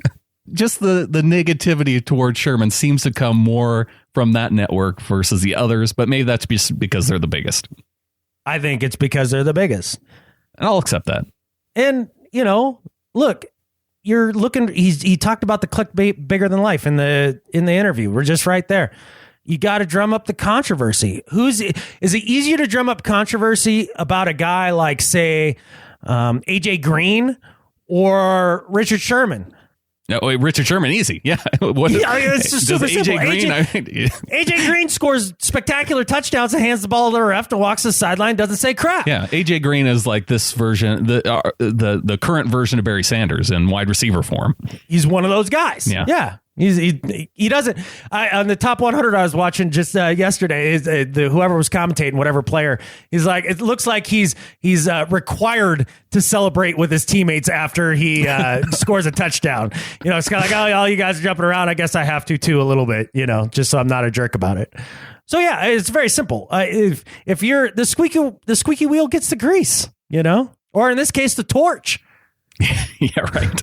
Just the negativity towards Sherman seems to come more from that network versus the others, but maybe that's just because they're the biggest. I think it's because they're the biggest. And I'll accept that. And, look, you're looking, he talked about the clickbait bigger than life in the interview. We're just right there. You got to drum up the controversy. Is it easier to drum up controversy about a guy like, say, AJ Green or Richard Sherman? No, wait, Richard Sherman, easy. Yeah. It's just super simple. AJ Green scores spectacular touchdowns and hands the ball to the ref and walks to the sideline, doesn't say crap. Yeah, AJ Green is like this version, the current version of Barry Sanders in wide receiver form. He's one of those guys. Yeah. He doesn't. On the top 100 I was watching just yesterday, is whoever was commentating, whatever player, he's like, it looks like he's required to celebrate with his teammates after he scores a touchdown. It's kind of like, oh, all you guys are jumping around. I guess I have to too a little bit, just so I'm not a jerk about it. So yeah, it's very simple. If you're the squeaky wheel gets the grease, or in this case, the torch. Yeah, right.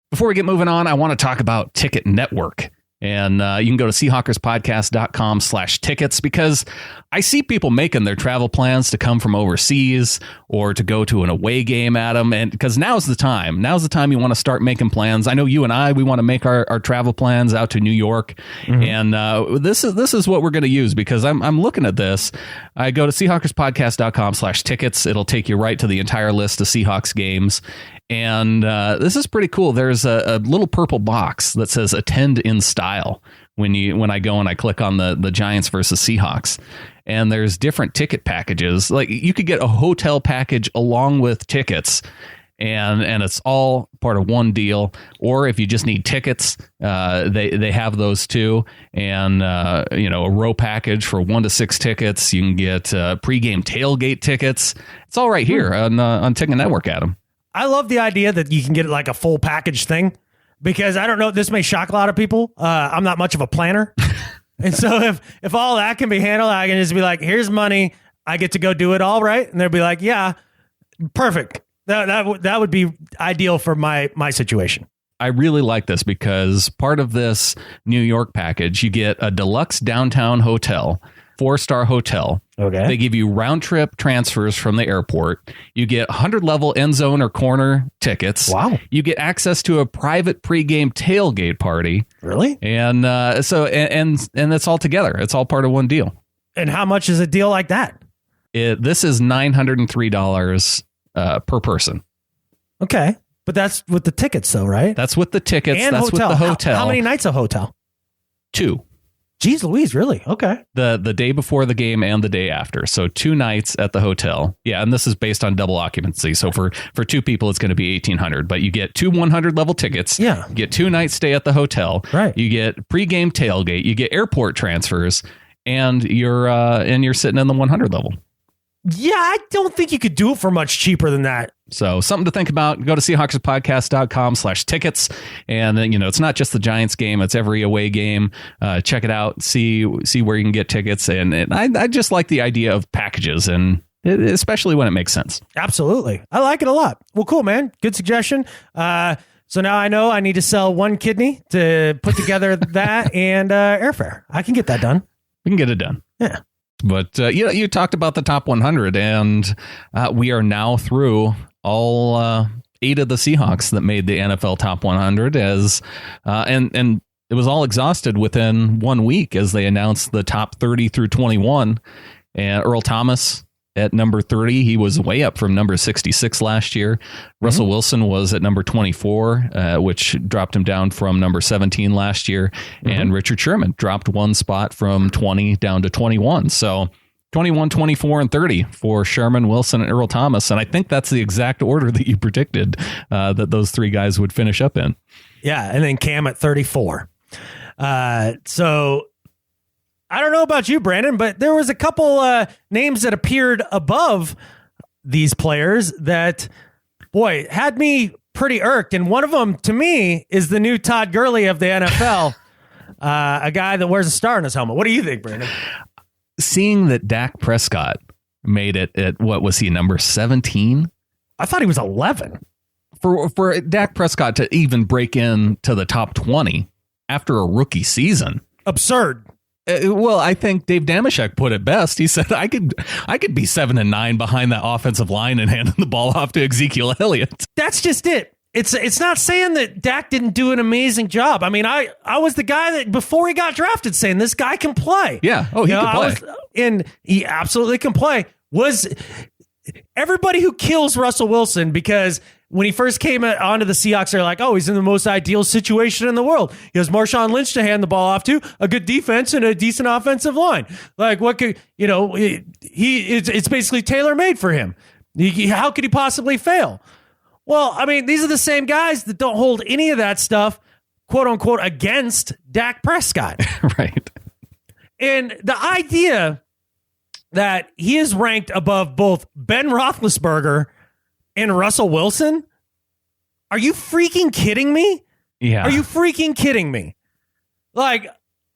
Before we get moving on, I want to talk about Ticket Network. And you can go to seahawkerspodcast.com/tickets, because I see people making their travel plans to come from overseas or to go to an away game, Adam. And because now's the time. Now's the time you want to start making plans. I know you and we want to make our travel plans out to New York. Mm-hmm. And this is what we're going to use, because I'm looking at this. I go to seahawkerspodcast.com/tickets. It'll take you right to the entire list of Seahawks games. And this is pretty cool. There's a little purple box that says "Attend in Style" when I go and I click on the Giants versus Seahawks. And there's different ticket packages. Like, you could get a hotel package along with tickets, and it's all part of one deal. Or if you just need tickets, they have those too. And a row package for 1 to 6 tickets. You can get pregame tailgate tickets. It's all right here on Ticket Network, Adam. I love the idea that you can get like a full package thing, because I don't know, this may shock a lot of people. I'm not much of a planner. And so if all that can be handled, I can just be like, here's money. I get to go do it all, right? And they'll be like, yeah, perfect. That would be ideal for my situation. I really like this, because part of this New York package, you get a deluxe downtown hotel, 4-star hotel. Okay. They give you round trip transfers from the airport. You get 100 level end zone or corner tickets. Wow. You get access to a private pregame tailgate party. Really? And so it's all together. It's all part of one deal. And how much is a deal like that? This is $903 per person. Okay. But that's with the tickets though, right? That's with the tickets. And that's hotel. with the hotel. How many nights a hotel? 2. Jeez Louise, really? Okay. The day before the game and the day after. So 2 nights at the hotel. Yeah, and this is based on double occupancy. So for 2 people, it's going to be $1,800. But you get 2 100 level tickets. Yeah. You get 2 nights stay at the hotel. Right. You get pregame tailgate. You get airport transfers, and you're sitting in the 100 level. Yeah, I don't think you could do it for much cheaper than that. So something to think about. Go to seahawkerspodcast.com/tickets. And then, it's not just the Giants game. It's every away game. Check it out. See where you can get tickets. And I just like the idea of packages, and especially when it makes sense. Absolutely. I like it a lot. Well, cool, man. Good suggestion. So now I know I need to sell 1 kidney to put together that and airfare. I can get that done. We can get it done. Yeah. But you talked about the top 100, and we are now through all 8 of the Seahawks that made the NFL top 100, and it was all exhausted within 1 week as they announced the top 30 through 21. And Earl Thomas at number 30, he was way up from number 66 last year. Russell Wilson was at number 24, which dropped him down from number 17 last year. And Richard Sherman dropped 1 spot from 20 down to 21. So 21, 24, and 30 for Sherman, Wilson, and Earl Thomas. And I think that's the exact order that you predicted that those 3 guys would finish up in. Yeah, and then Cam at 34. So I don't know about you, Brandon, but there was a couple names that appeared above these players that, boy, had me pretty irked. And one of them, to me, is the new Todd Gurley of the NFL, a guy that wears a star in his helmet. What do you think, Brandon? Seeing that Dak Prescott made it at, what was he, number 17? I thought he was 11. For Dak Prescott to even break into the top 20 after a rookie season. Absurd. Well, I think Dave Damashek put it best. He said, I could be 7 and 9 behind that offensive line and handing the ball off to Ezekiel Elliott. That's just it. It's not saying that Dak didn't do an amazing job. I mean, I was the guy that before he got drafted saying this guy can play. Yeah. Oh, he can play. And he absolutely can play. Was everybody who kills Russell Wilson because when he first came onto the Seahawks, they're like, oh, he's in the most ideal situation in the world. He has Marshawn Lynch to hand the ball off to, a good defense and a decent offensive line. Like, what could, it's basically tailor-made for him. How could he possibly fail? Well, I mean, these are the same guys that don't hold any of that stuff quote unquote against Dak Prescott. Right. And the idea that he is ranked above both Ben Roethlisberger and Russell Wilson, are you freaking kidding me? Yeah. Are you freaking kidding me? Like,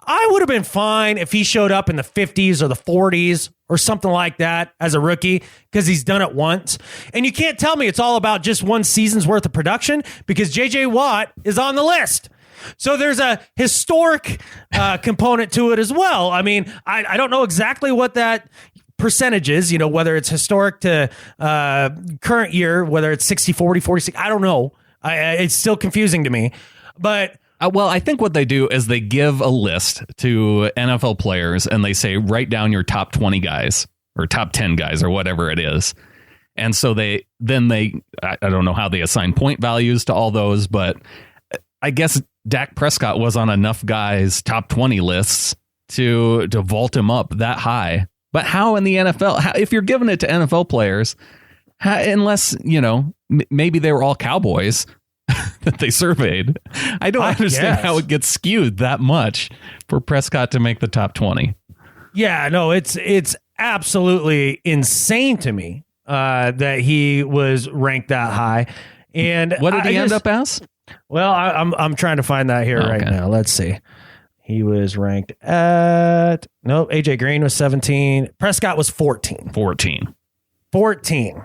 I would have been fine if he showed up in the 50s or the 40s or something like that as a rookie because he's done it once. And you can't tell me it's all about just one season's worth of production because J.J. Watt is on the list. So there's a historic component to it as well. I mean, I don't know exactly what that percentage is, you know, whether it's historic to current year, whether it's 60, 40, 46. I don't know. It's still confusing to me. But well, I think what they do is they give a list to NFL players and they say, write down your top 20 guys or top 10 guys or whatever it is. And so I don't know how they assign point values to all those, but I guess Dak Prescott was on enough guys' top 20 lists to vault him up that high. But how in the NFL, if you're giving it to NFL players, unless, you know, maybe they were all Cowboys that they surveyed. I don't understand how it gets skewed that much for Prescott to make the top 20. Yeah, no, it's absolutely insane to me that he was ranked that high. And what did he end up as? Well, I'm trying to find that here right now. Let's see. He was ranked at AJ Green was 17. Prescott was 14. 14.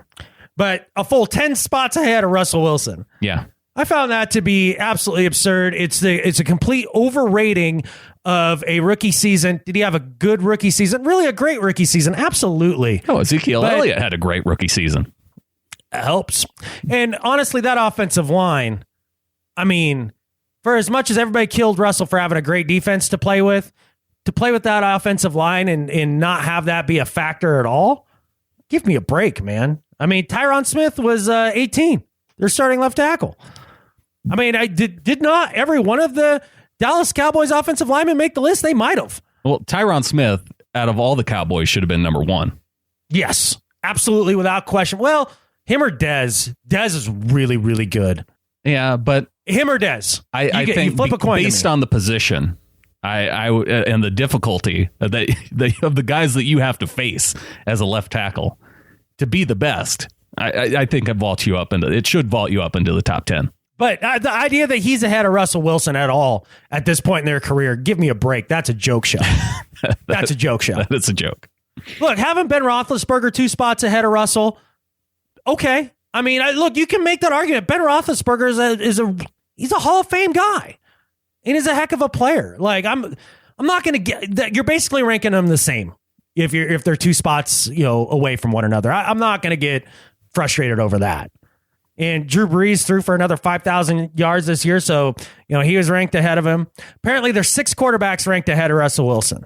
But a full 10 spots ahead of Russell Wilson. Yeah. I found that to be absolutely absurd. It's a complete overrating of a rookie season. Did he have a good rookie season? Really a great rookie season? Absolutely. Oh, Ezekiel Elliott had a great rookie season. Helps. And honestly, that offensive line, I mean, for as much as everybody killed Russell for having a great defense to play with that offensive line and not have that be a factor at all, give me a break, man. I mean, Tyron Smith was 18. They're starting left tackle. I mean, I did not every one of the Dallas Cowboys offensive linemen make the list? They might have. Well, Tyron Smith, out of all the Cowboys, should have been number one. Yes, absolutely, without question. Well, him or Dez. Dez is really, really good. Yeah, but him or Dez. I think flip a coin based on the position, I and the difficulty of the guys that you have to face as a left tackle to be the best. I think it should vault you up into the top 10. But the idea that he's ahead of Russell Wilson at all at this point in their career, give me a break. That's a joke show. That's a joke show. That's a joke. Look, having Ben Roethlisberger 2 spots ahead of Russell, okay. I mean, look, you can make that argument. Ben Roethlisberger he's a Hall of Fame guy, and he's a heck of a player. Like I'm not going to get that. You're basically ranking them the same if they're 2 spots away from one another. I'm not going to get frustrated over that. And Drew Brees threw for another 5,000 yards this year, so he was ranked ahead of him. Apparently, there's 6 quarterbacks ranked ahead of Russell Wilson.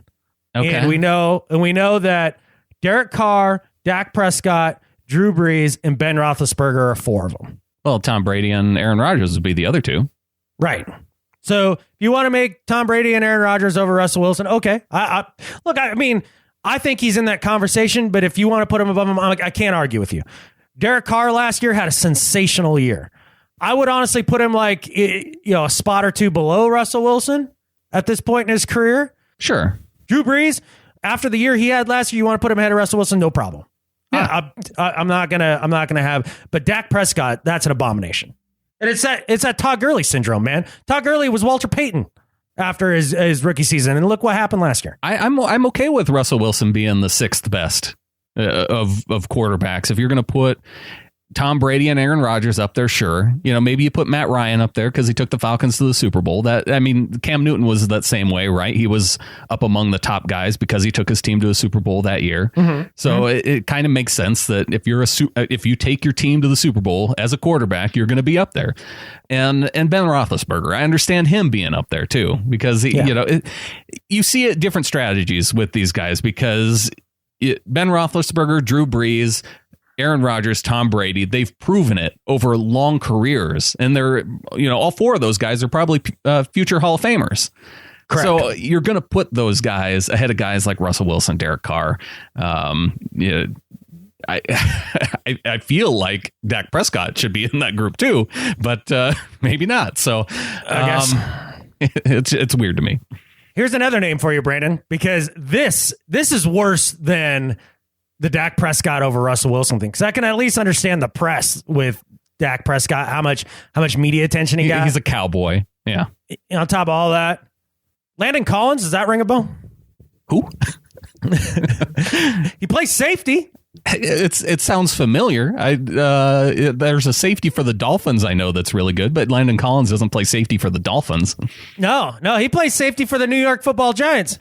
Okay, and we know that Derek Carr, Dak Prescott, Drew Brees, and Ben Roethlisberger are 4 of them. Well, Tom Brady and Aaron Rodgers would be the other 2. Right. So if you want to make Tom Brady and Aaron Rodgers over Russell Wilson, okay. I think he's in that conversation, but if you want to put him above him, I can't argue with you. Derek Carr last year had a sensational year. I would honestly put him a spot or 2 below Russell Wilson at this point in his career. Sure. Drew Brees, after the year he had last year, you want to put him ahead of Russell Wilson? No problem. Yeah. I'm not gonna have. But Dak Prescott, that's an abomination. And it's that Todd Gurley syndrome, man. Todd Gurley was Walter Payton after his rookie season, and look what happened last year. I'm okay with Russell Wilson being the 6th best of quarterbacks. If you're going to put Tom Brady and Aaron Rodgers up there, sure. Maybe you put Matt Ryan up there because he took the Falcons to the Super Bowl. Cam Newton was that same way, right? He was up among the top guys because he took his team to a Super Bowl that year. Mm-hmm. So it kind of makes sense that if you take your team to the Super Bowl as a quarterback, you're going to be up there. And Ben Roethlisberger, I understand him being up there too, because you see different strategies with these guys because Ben Roethlisberger, Drew Brees, Aaron Rodgers, Tom Brady, they've proven it over long careers. And they're, all 4 of those guys are probably future Hall of Famers. Correct. So you're going to put those guys ahead of guys like Russell Wilson, Derek Carr. I feel like Dak Prescott should be in that group too, but maybe not. So I guess. It's weird to me. Here's another name for you, Brandan, because this is worse than the Dak Prescott over Russell Wilson thing. Because I can at least understand the press with Dak Prescott, how much media attention he got. He's a cowboy. Yeah. On top of all that, Landon Collins, does that ring a bell? Who? He plays safety. It sounds familiar. There's a safety for the Dolphins I know that's really good, but Landon Collins doesn't play safety for the Dolphins. No, he plays safety for the New York Football Giants.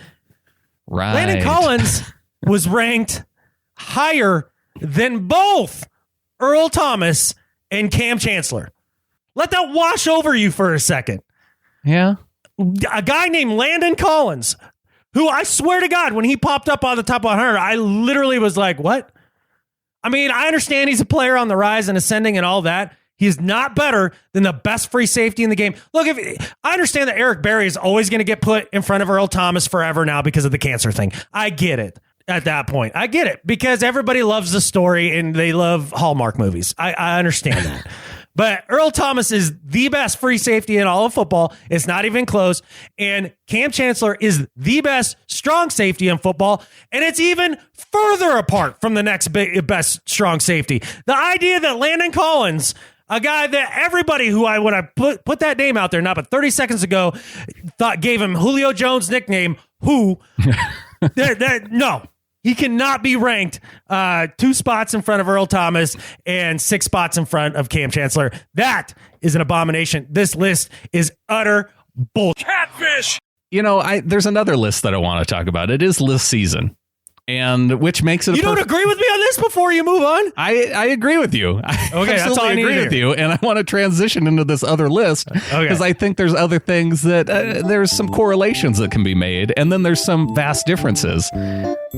Right. Landon Collins was ranked higher than both Earl Thomas and Cam Chancellor. Let that wash over you for a second. Yeah. A guy named Landon Collins, who I swear to God, when he popped up on the top 100, I literally was like, what? I mean, I understand he's a player on the rise and ascending and all that. He's not better than the best free safety in the game. Look, I understand that Eric Berry is always going to get put in front of Earl Thomas forever now because of the cancer thing. I get it at that point. I get it because everybody loves the story and they love Hallmark movies. I understand that. But Earl Thomas is the best free safety in all of football. It's not even close. And Cam Chancellor is the best strong safety in football. And it's even further apart from the next best strong safety. The idea that Landon Collins, a guy that everybody who when I put that name out there, not but 30 seconds ago, thought gave him Julio Jones' nickname, who, no. He cannot be ranked 2 spots in front of Earl Thomas and 6 spots in front of Cam Chancellor. That is an abomination. This list is utter bullshit. Catfish. There's another list that I want to talk about. It is list season, and which makes it. You don't agree with me on this before you move on? I agree with you. Okay, that's all I agree with you, and I want to transition into this other list because I think there's other things that there's some correlations that can be made, and then there's some vast differences.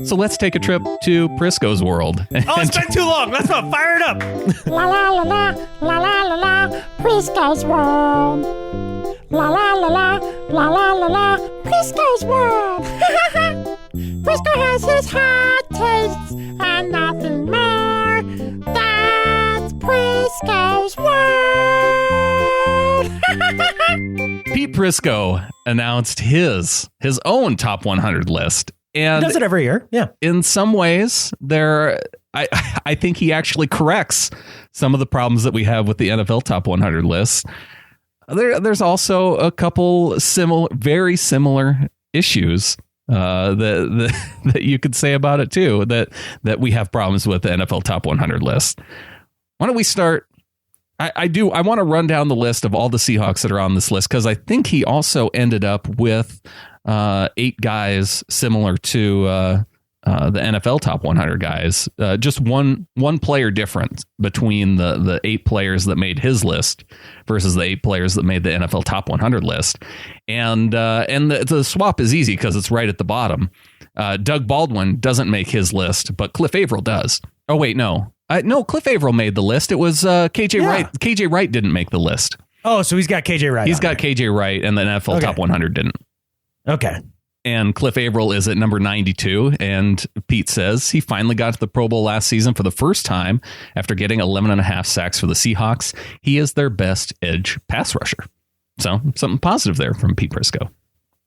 So let's take a trip to Prisco's world. Oh, it's been too long. Let's not fire it up. La la la la la la la la Prisco's world. La la la la la la la la Prisco's world. Prisco has his hot tastes and nothing more. That's Prisco's world. Pete Prisco announced his own top 100 list. And he does it every year. Yeah. In some ways, I think he actually corrects some of the problems that we have with the NFL top 100 list. There's also a couple very similar issues that you could say about it too, that we have problems with the NFL top 100 list. Why don't we start? I want to run down the list of all the Seahawks that are on this list, because I think he also ended up with 8 guys similar to the NFL top 100 guys. Just one player difference between the 8 players that made his list versus the 8 players that made the NFL top 100 list. And the swap is easy because it's right at the bottom. Doug Baldwin doesn't make his list, but Cliff Averill does. Oh, wait, no. No, Cliff Averill made the list. It was KJ Wright. KJ Wright didn't make the list. Oh, so he's got KJ Wright. He's got KJ Wright, and the NFL top 100 didn't. Okay. And Cliff Averill is at number 92, and Pete says he finally got to the Pro Bowl last season for the first time after getting 11.5 sacks for the Seahawks. He is their best edge pass rusher. So something positive there from Pete Prisco.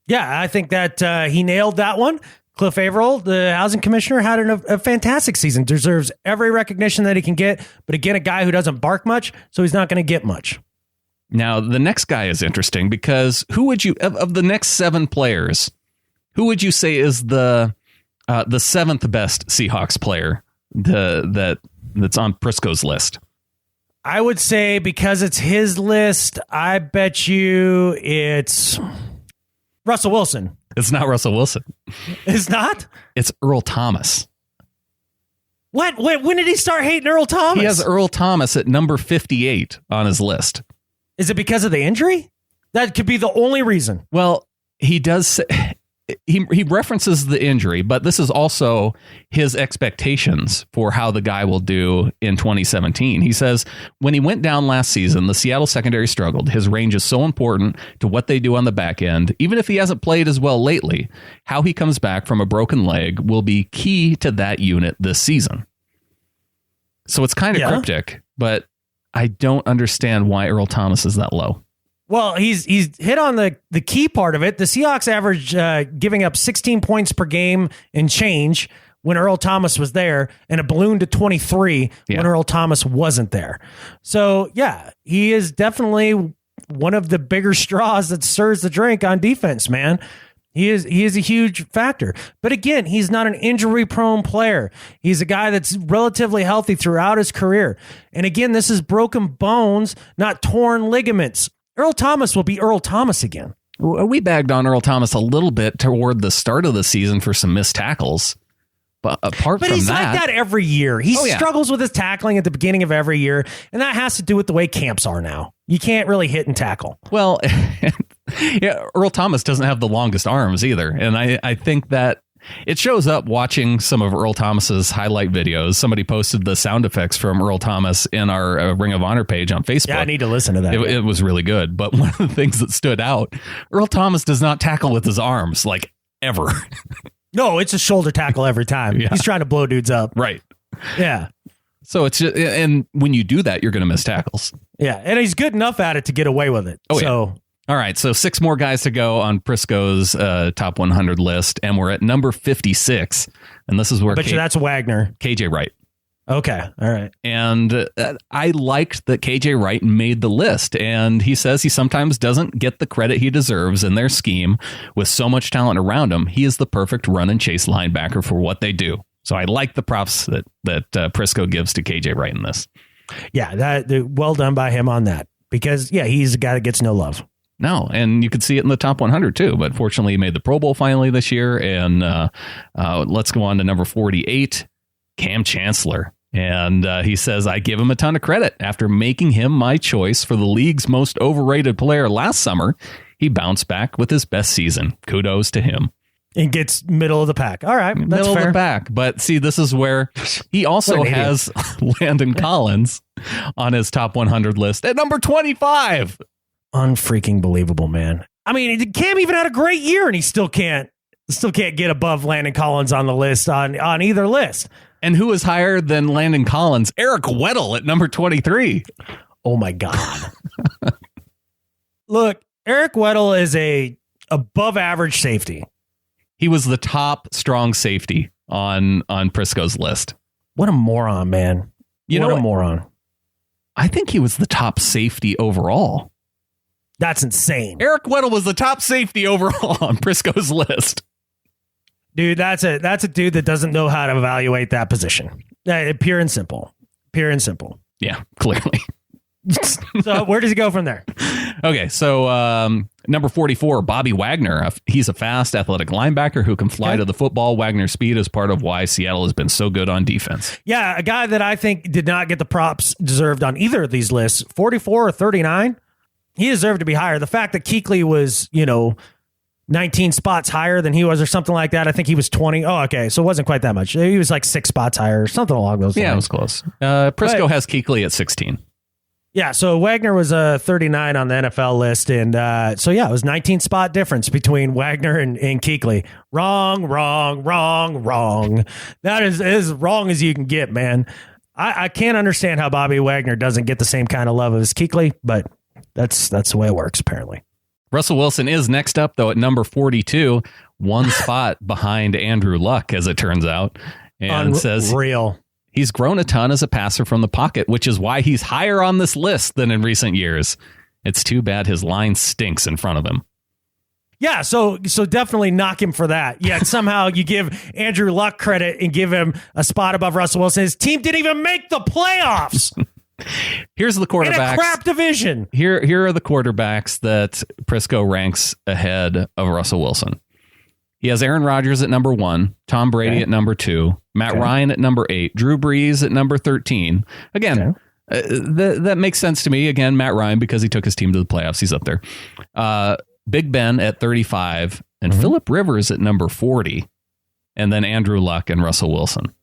Yeah, I think that he nailed that one. Cliff Averill, the housing commissioner, had a fantastic season. Deserves every recognition that he can get. But again, a guy who doesn't bark much, so he's not going to get much. Now, the next guy is interesting because who would you, of the next 7 players, who would you say is the 7th best Seahawks player that's on Prisco's list? I would say, because it's his list, I bet you it's Russell Wilson. It's not Russell Wilson. It's not? It's Earl Thomas. What? When did he start hating Earl Thomas? He has Earl Thomas at number 58 on his list. Is it because of the injury? That could be the only reason. Well, he does say, he references the injury, but this is also his expectations for how the guy will do in 2017. He says, when he went down last season, the Seattle secondary struggled. His range is so important to what they do on the back end. Even if he hasn't played as well lately, how he comes back from a broken leg will be key to that unit this season. So it's kind of cryptic, but I don't understand why Earl Thomas is that low. Well, he's hit on the key part of it. The Seahawks averaged giving up 16 points per game and change when Earl Thomas was there, and it ballooned to 23 when Earl Thomas wasn't there. So, yeah, he is definitely one of the bigger straws that stirs the drink on defense, man. He is a huge factor. But again, he's not an injury-prone player. He's a guy that's relatively healthy throughout his career. And again, this is broken bones, not torn ligaments. Earl Thomas will be Earl Thomas again. We bagged on Earl Thomas a little bit toward the start of the season for some missed tackles. But apart from that... But he's like that every year. He struggles with his tackling at the beginning of every year, and that has to do with the way camps are now. You can't really hit and tackle. Well, Earl Thomas doesn't have the longest arms either. And I think that it shows up watching some of Earl Thomas's highlight videos. Somebody posted the sound effects from Earl Thomas in our Ring of Honor page on Facebook. Yeah, I need to listen to that. It was really good. But one of the things that stood out, Earl Thomas does not tackle with his arms, like, ever. No, it's a shoulder tackle every time. Yeah. He's trying to blow dudes up. Right. Yeah. So it's just, and when you do that, you're going to miss tackles. Yeah. And he's good enough at it to get away with it. Oh, so. Yeah. All right, so 6 more guys to go on Prisco's top 100 list, and we're at number 56, and this is where that's Wagner. KJ Wright. Okay, all right. And I liked that KJ Wright made the list, and he says he sometimes doesn't get the credit he deserves in their scheme. With so much talent around him, he is the perfect run and chase linebacker for what they do. So I like the props that Prisco gives to KJ Wright in this. Yeah, well done by him on that, because, yeah, he's a guy that gets no love. No, and you could see it in the top 100 too. But fortunately, he made the Pro Bowl finally this year. And let's go on to number 48, Cam Chancellor. And he says, I give him a ton of credit. After making him my choice for the league's most overrated player last summer, he bounced back with his best season. Kudos to him. And gets middle of the pack. All right, that's middle fair. Of the pack. But see, this is where he also has Landon Collins on his top 100 list at number 25. Unfreaking believable, man. I mean, Cam even had a great year, and he still can't get above Landon Collins on the list on either list. And who is higher than Landon Collins? Eric Weddle at number 23. Oh my God! Look, Eric Weddle is a above average safety. He was the top strong safety on Prisco's list. What a moron, man! What a moron. I think he was the top safety overall. That's insane. Eric Weddle was the top safety overall on Prisco's list. Dude, that's a dude that doesn't know how to evaluate that position. Pure and simple. Pure and simple. Yeah, clearly. So where does he go from there? Okay, so number 44, Bobby Wagner. He's a fast, athletic linebacker who can fly to the football. Wagner's speed is part of why Seattle has been so good on defense. Yeah, a guy that I think did not get the props deserved on either of these lists. 44 or 39. He deserved to be higher. The fact that Kuechly was, 19 spots higher than he was or something like that. I think he was 20. Oh, okay. So it wasn't quite that much. He was like 6 spots higher or something along those lines. Yeah, it was close. Prisco has Kuechly at 16. Yeah, so Wagner was 39 on the NFL list. And it was 19 spot difference between Wagner and Kuechly. Wrong. That is as wrong as you can get, man. I can't understand how Bobby Wagner doesn't get the same kind of love as Kuechly, but that's the way it works, apparently. Russell Wilson is next up, though, at number 42, one spot behind Andrew Luck, as it turns out, and says he's grown a ton as a passer from the pocket, which is why he's higher on this list than in recent years. It's too bad his line stinks in front of him. Yeah, so definitely knock him for that. Yet somehow you give Andrew Luck credit and give him a spot above Russell Wilson. His team didn't even make the playoffs. Here's the quarterbacks. In a crap division. Here are the quarterbacks that Prisco ranks ahead of Russell Wilson. He has Aaron Rodgers at number 1, Tom Brady at number 2, Matt Ryan at number 8, Drew Brees at number 13. Again, that makes sense to me. Again, Matt Ryan, because he took his team to the playoffs. He's up there. Big Ben at 35, and Phillip Rivers at number 40, and then Andrew Luck and Russell Wilson.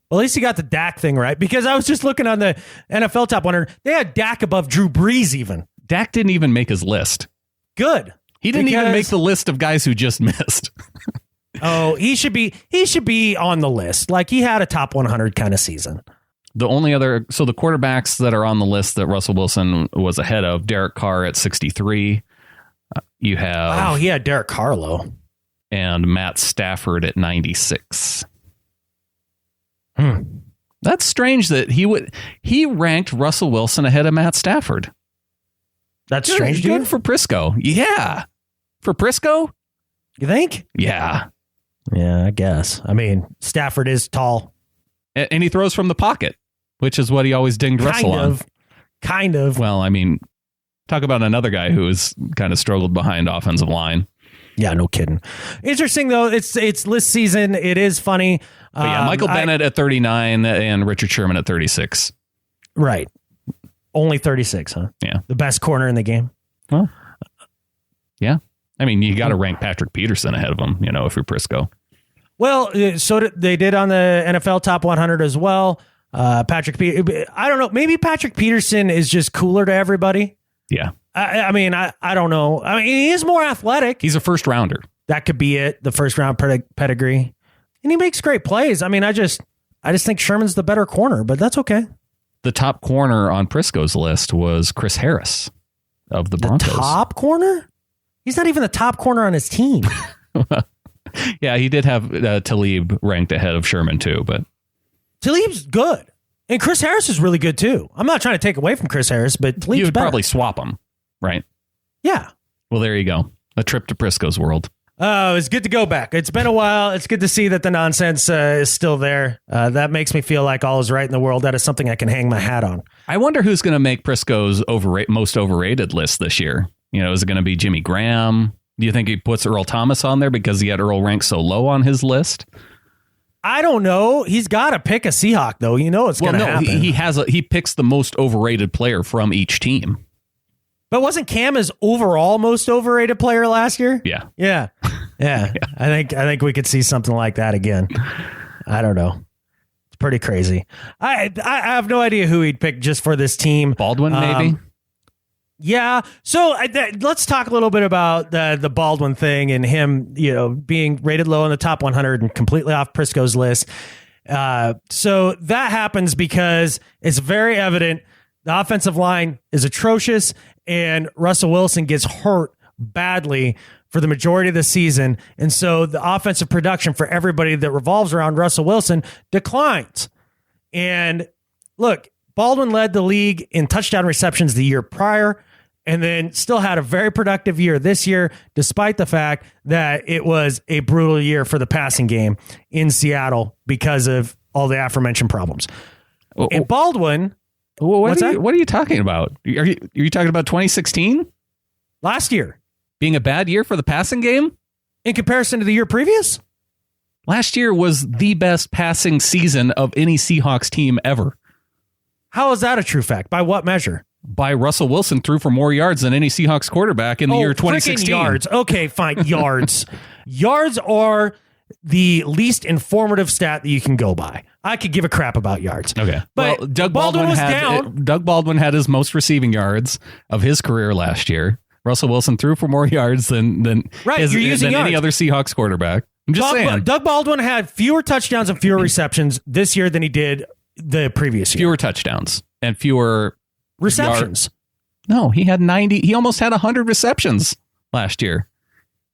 Well, at least you got the Dak thing right, because I was just looking on the NFL Top 100. They had Dak above Drew Brees even. Dak didn't even make his list. Good. He didn't even make the list of guys who just missed. Oh, he should be on the list. Like, he had a top 100 kind of season. The only other, so the quarterbacks that are on the list that Russell Wilson was ahead of, Derek Carr at 63. You have wow, he had Derek Carlo and Matt Stafford at 96. That's strange that he ranked Russell Wilson ahead of Matt Stafford. That's strange. Good for Prisco. Yeah, for Prisco. You think? Yeah. Yeah, I guess. I mean, Stafford is tall. And he throws from the pocket, which is what he always dinged Russell on. Kind of. Well, I mean, talk about another guy who has kind of struggled behind offensive line. Yeah, no kidding. Interesting, though. It's list season. It is funny. But yeah, Michael Bennett at 39 and Richard Sherman at 36. Right. Only 36, huh? Yeah. The best corner in the game. Well, yeah. I mean, you got to rank Patrick Peterson ahead of him, if you're Prisco. Well, so they did on the NFL Top 100 as well. I don't know. Maybe Patrick Peterson is just cooler to everybody. Yeah. I mean, I don't know. I mean, he is more athletic. He's a first rounder. That could be it. The first round pedigree. And he makes great plays. I mean, I just think Sherman's the better corner, but that's okay. The top corner on Prisco's list was Chris Harris of the Broncos. Top corner? He's not even the top corner on his team. Yeah, he did have Talib ranked ahead of Sherman too, but Talib's good. And Chris Harris is really good too. I'm not trying to take away from Chris Harris, but Talib's you would better. probably swap them, right? Yeah. Well, there you go. A trip to Prisco's world. Oh, it's good to go back. It's been a while. It's good to see that the nonsense is still there. That makes me feel like all is right in the world. That is something I can hang my hat on. I wonder who's going to make Prisco's most overrated list this year. Is it going to be Jimmy Graham? Do you think he puts Earl Thomas on there because he had Earl ranked so low on his list? I don't know. He's got to pick a Seahawk, though. It's going to happen. He picks the most overrated player from each team. But wasn't Cam his overall most overrated player last year? Yeah. Yeah. I think we could see something like that again. I don't know. It's pretty crazy. I have no idea who he'd pick just for this team. Baldwin, maybe? Yeah. So let's talk a little bit about the Baldwin thing and him, being rated low in the top 100 and completely off Prisco's list. So that happens because it's very evident the offensive line is atrocious and Russell Wilson gets hurt badly for the majority of the season. And so the offensive production for everybody that revolves around Russell Wilson declines. And look, Baldwin led the league in touchdown receptions the year prior and then still had a very productive year this year, despite the fact that it was a brutal year for the passing game in Seattle because of all the aforementioned problems. And Baldwin... What are you talking about? Are you talking about 2016? Last year. Being a bad year for the passing game? In comparison to the year previous? Last year was the best passing season of any Seahawks team ever. How is that a true fact? By what measure? By Russell Wilson threw for more yards than any Seahawks quarterback in the year 2016. Yards. Okay, fine. Yards. Yards are the least informative stat that you can go by. I could give a crap about yards. Okay. But well, Doug Baldwin had his most receiving yards of his career last year. Russell Wilson threw for more yards than any other Seahawks quarterback. I'm just saying. Doug Baldwin had fewer touchdowns and fewer receptions this year than he did the previous year. Fewer touchdowns and fewer receptions. No, he had 90. He almost had 100 receptions last year.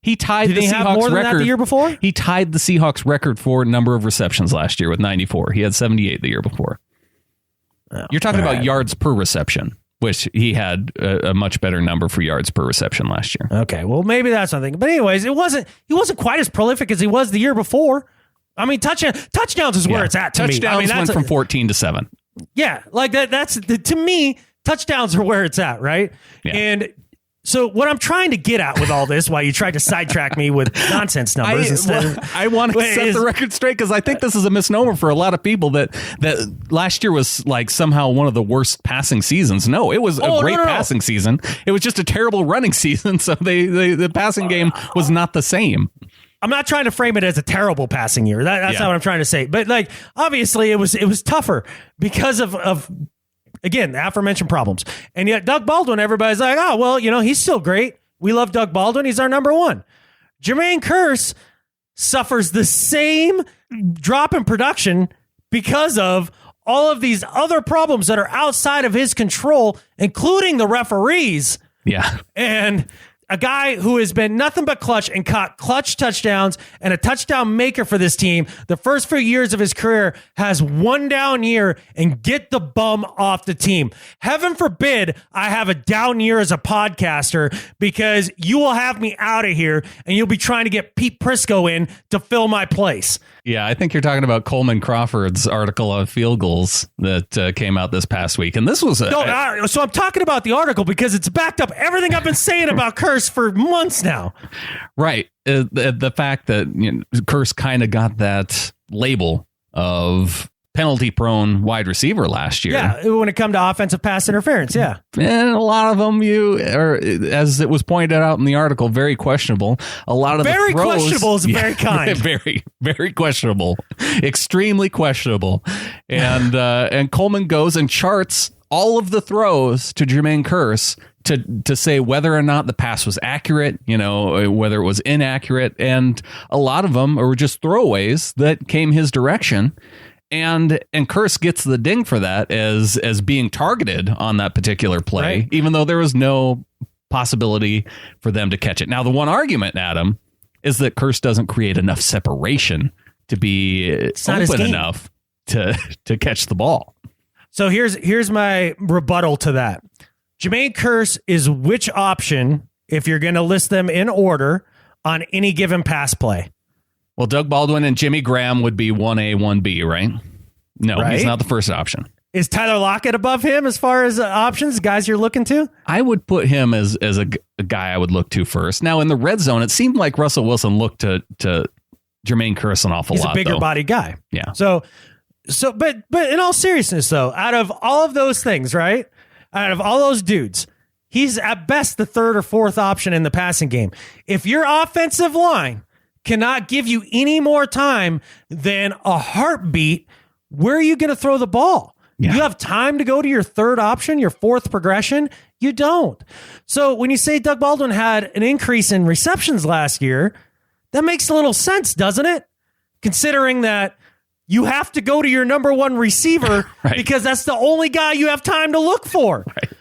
He tied Did the he Seahawks have more than record that the year before? He tied the Seahawks record for number of receptions last year with 94. He had 78 the year before. Oh, you're talking about yards per reception, which he had a much better number for yards per reception last year. Okay, well maybe that's something. But anyways, he wasn't quite as prolific as he was the year before. I mean, touchdowns is where it's at to me. Touchdowns went from 14 to 7. Yeah, like that's to me, touchdowns are where it's at, right? Yeah. And so what I'm trying to get at with all this, while you tried to sidetrack me with nonsense numbers, I want to set the record straight because I think this is a misnomer for a lot of people that last year was like somehow one of the worst passing seasons. No, it was a great passing season. It was just a terrible running season. So the passing game was not the same. I'm not trying to frame it as a terrible passing year. That's not what I'm trying to say. But like, obviously, it was tougher because of again, the aforementioned problems. And yet Doug Baldwin, everybody's like, oh, well, he's still great. We love Doug Baldwin. He's our number one. Jermaine Kearse suffers the same drop in production because of all of these other problems that are outside of his control, including the referees. Yeah. And a guy who has been nothing but clutch and caught clutch touchdowns and a touchdown maker for this team the first few years of his career has one down year and get the bum off the team. Heaven forbid I have a down year as a podcaster, because you will have me out of here and you'll be trying to get Pete Prisco in to fill my place. Yeah, I think you're talking about Coleman Crawford's article on field goals that came out this past week. And this was so I'm talking about the article because it's backed up everything I've been saying about Curse for months now. Right. The fact that Curse kind of got that label of penalty-prone wide receiver last year. Yeah, when it come to offensive pass interference, yeah. And a lot of them, as it was pointed out in the article, very questionable. A lot of very the throws, questionable is very kind. Very, very questionable. Extremely questionable. And Coleman goes and charts all of the throws to Jermaine Kearse to say whether or not the pass was accurate, whether it was inaccurate. And a lot of them were just throwaways that came his direction. And Kearse gets the ding for that as being targeted on that particular play, right, even though there was no possibility for them to catch it. Now, the one argument, Adam, is that Kearse doesn't create enough separation to be open enough to catch the ball. So here's my rebuttal to that. Jermaine Kearse is which option, if you're going to list them in order, on any given pass play? Well, Doug Baldwin and Jimmy Graham would be 1A, 1B, right? No, right? He's not the first option. Is Tyler Lockett above him as far as options, guys you're looking to? I would put him as a guy I would look to first. Now, in the red zone, it seemed like Russell Wilson looked to Jermaine Kearse an awful lot. He's a bigger body guy. Yeah. But in all seriousness, though, out of all of those things, right? Out of all those dudes, he's at best the third or fourth option in the passing game. If your offensive line cannot give you any more time than a heartbeat, where are you going to throw the ball? Yeah. You have time to go to your third option, your fourth progression? You don't. So when you say Doug Baldwin had an increase in receptions last year, that makes a little sense, doesn't it? Considering that you have to go to your number one receiver right, because that's the only guy you have time to look for. Right.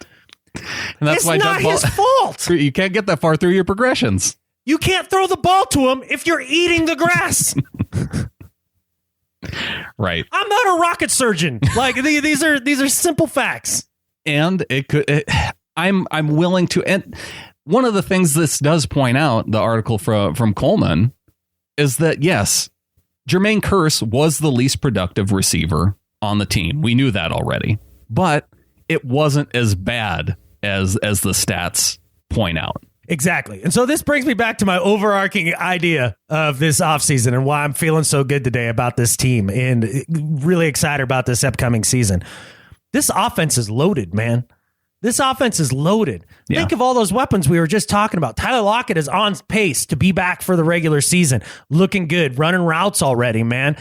And that's why not his fault. You can't get that far through your progressions. You can't throw the ball to him if you're eating the grass. Right. I'm not a rocket surgeon. Like these are simple facts. And I'm willing to. And one of the things this does point out, the article from Coleman, is that yes, Jermaine Kearse was the least productive receiver on the team. We knew that already, but it wasn't as bad as the stats point out. Exactly. And so this brings me back to my overarching idea of this offseason and why I'm feeling so good today about this team and really excited about this upcoming season. This offense is loaded, man. This offense is loaded. Yeah. Think of all those weapons we were just talking about. Tyler Lockett is on pace to be back for the regular season. Looking good, running routes already, man.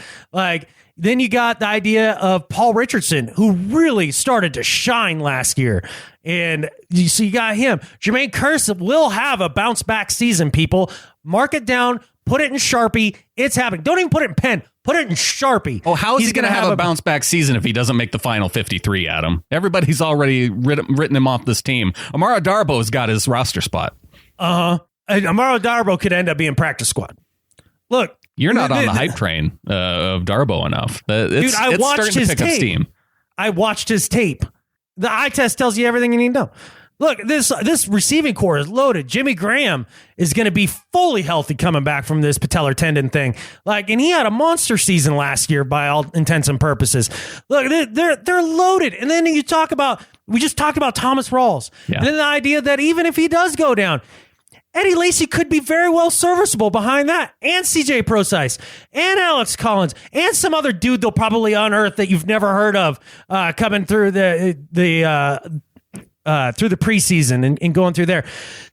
Then you got the idea of Paul Richardson, who really started to shine last year. And you got him. Jermaine Kearse will have a bounce back season, people. Mark it down. Put it in Sharpie. It's happening. Don't even put it in pen. Put it in Sharpie. Oh, how is he going to have a bounce back season if he doesn't make the final 53, Adam? Everybody's already written him off this team. Amara Darbo's got his roster spot. Amara Darbo could end up being practice squad. Look. You're not on the hype train of Darbo enough. Dude, I watched starting to pick up steam. I watched his tape. The eye test tells you everything you need to know. Look, this receiving core is loaded. Jimmy Graham is going to be fully healthy coming back from this patellar tendon thing. And he had a monster season last year by all intents and purposes. Look, they're loaded. And then we just talked about Thomas Rawls. Yeah. And then the idea that even if he does go down, Eddie Lacy could be very well serviceable behind that, and CJ Procise, and Alex Collins, and some other dude they'll probably unearth that you've never heard of coming through the preseason and going through there.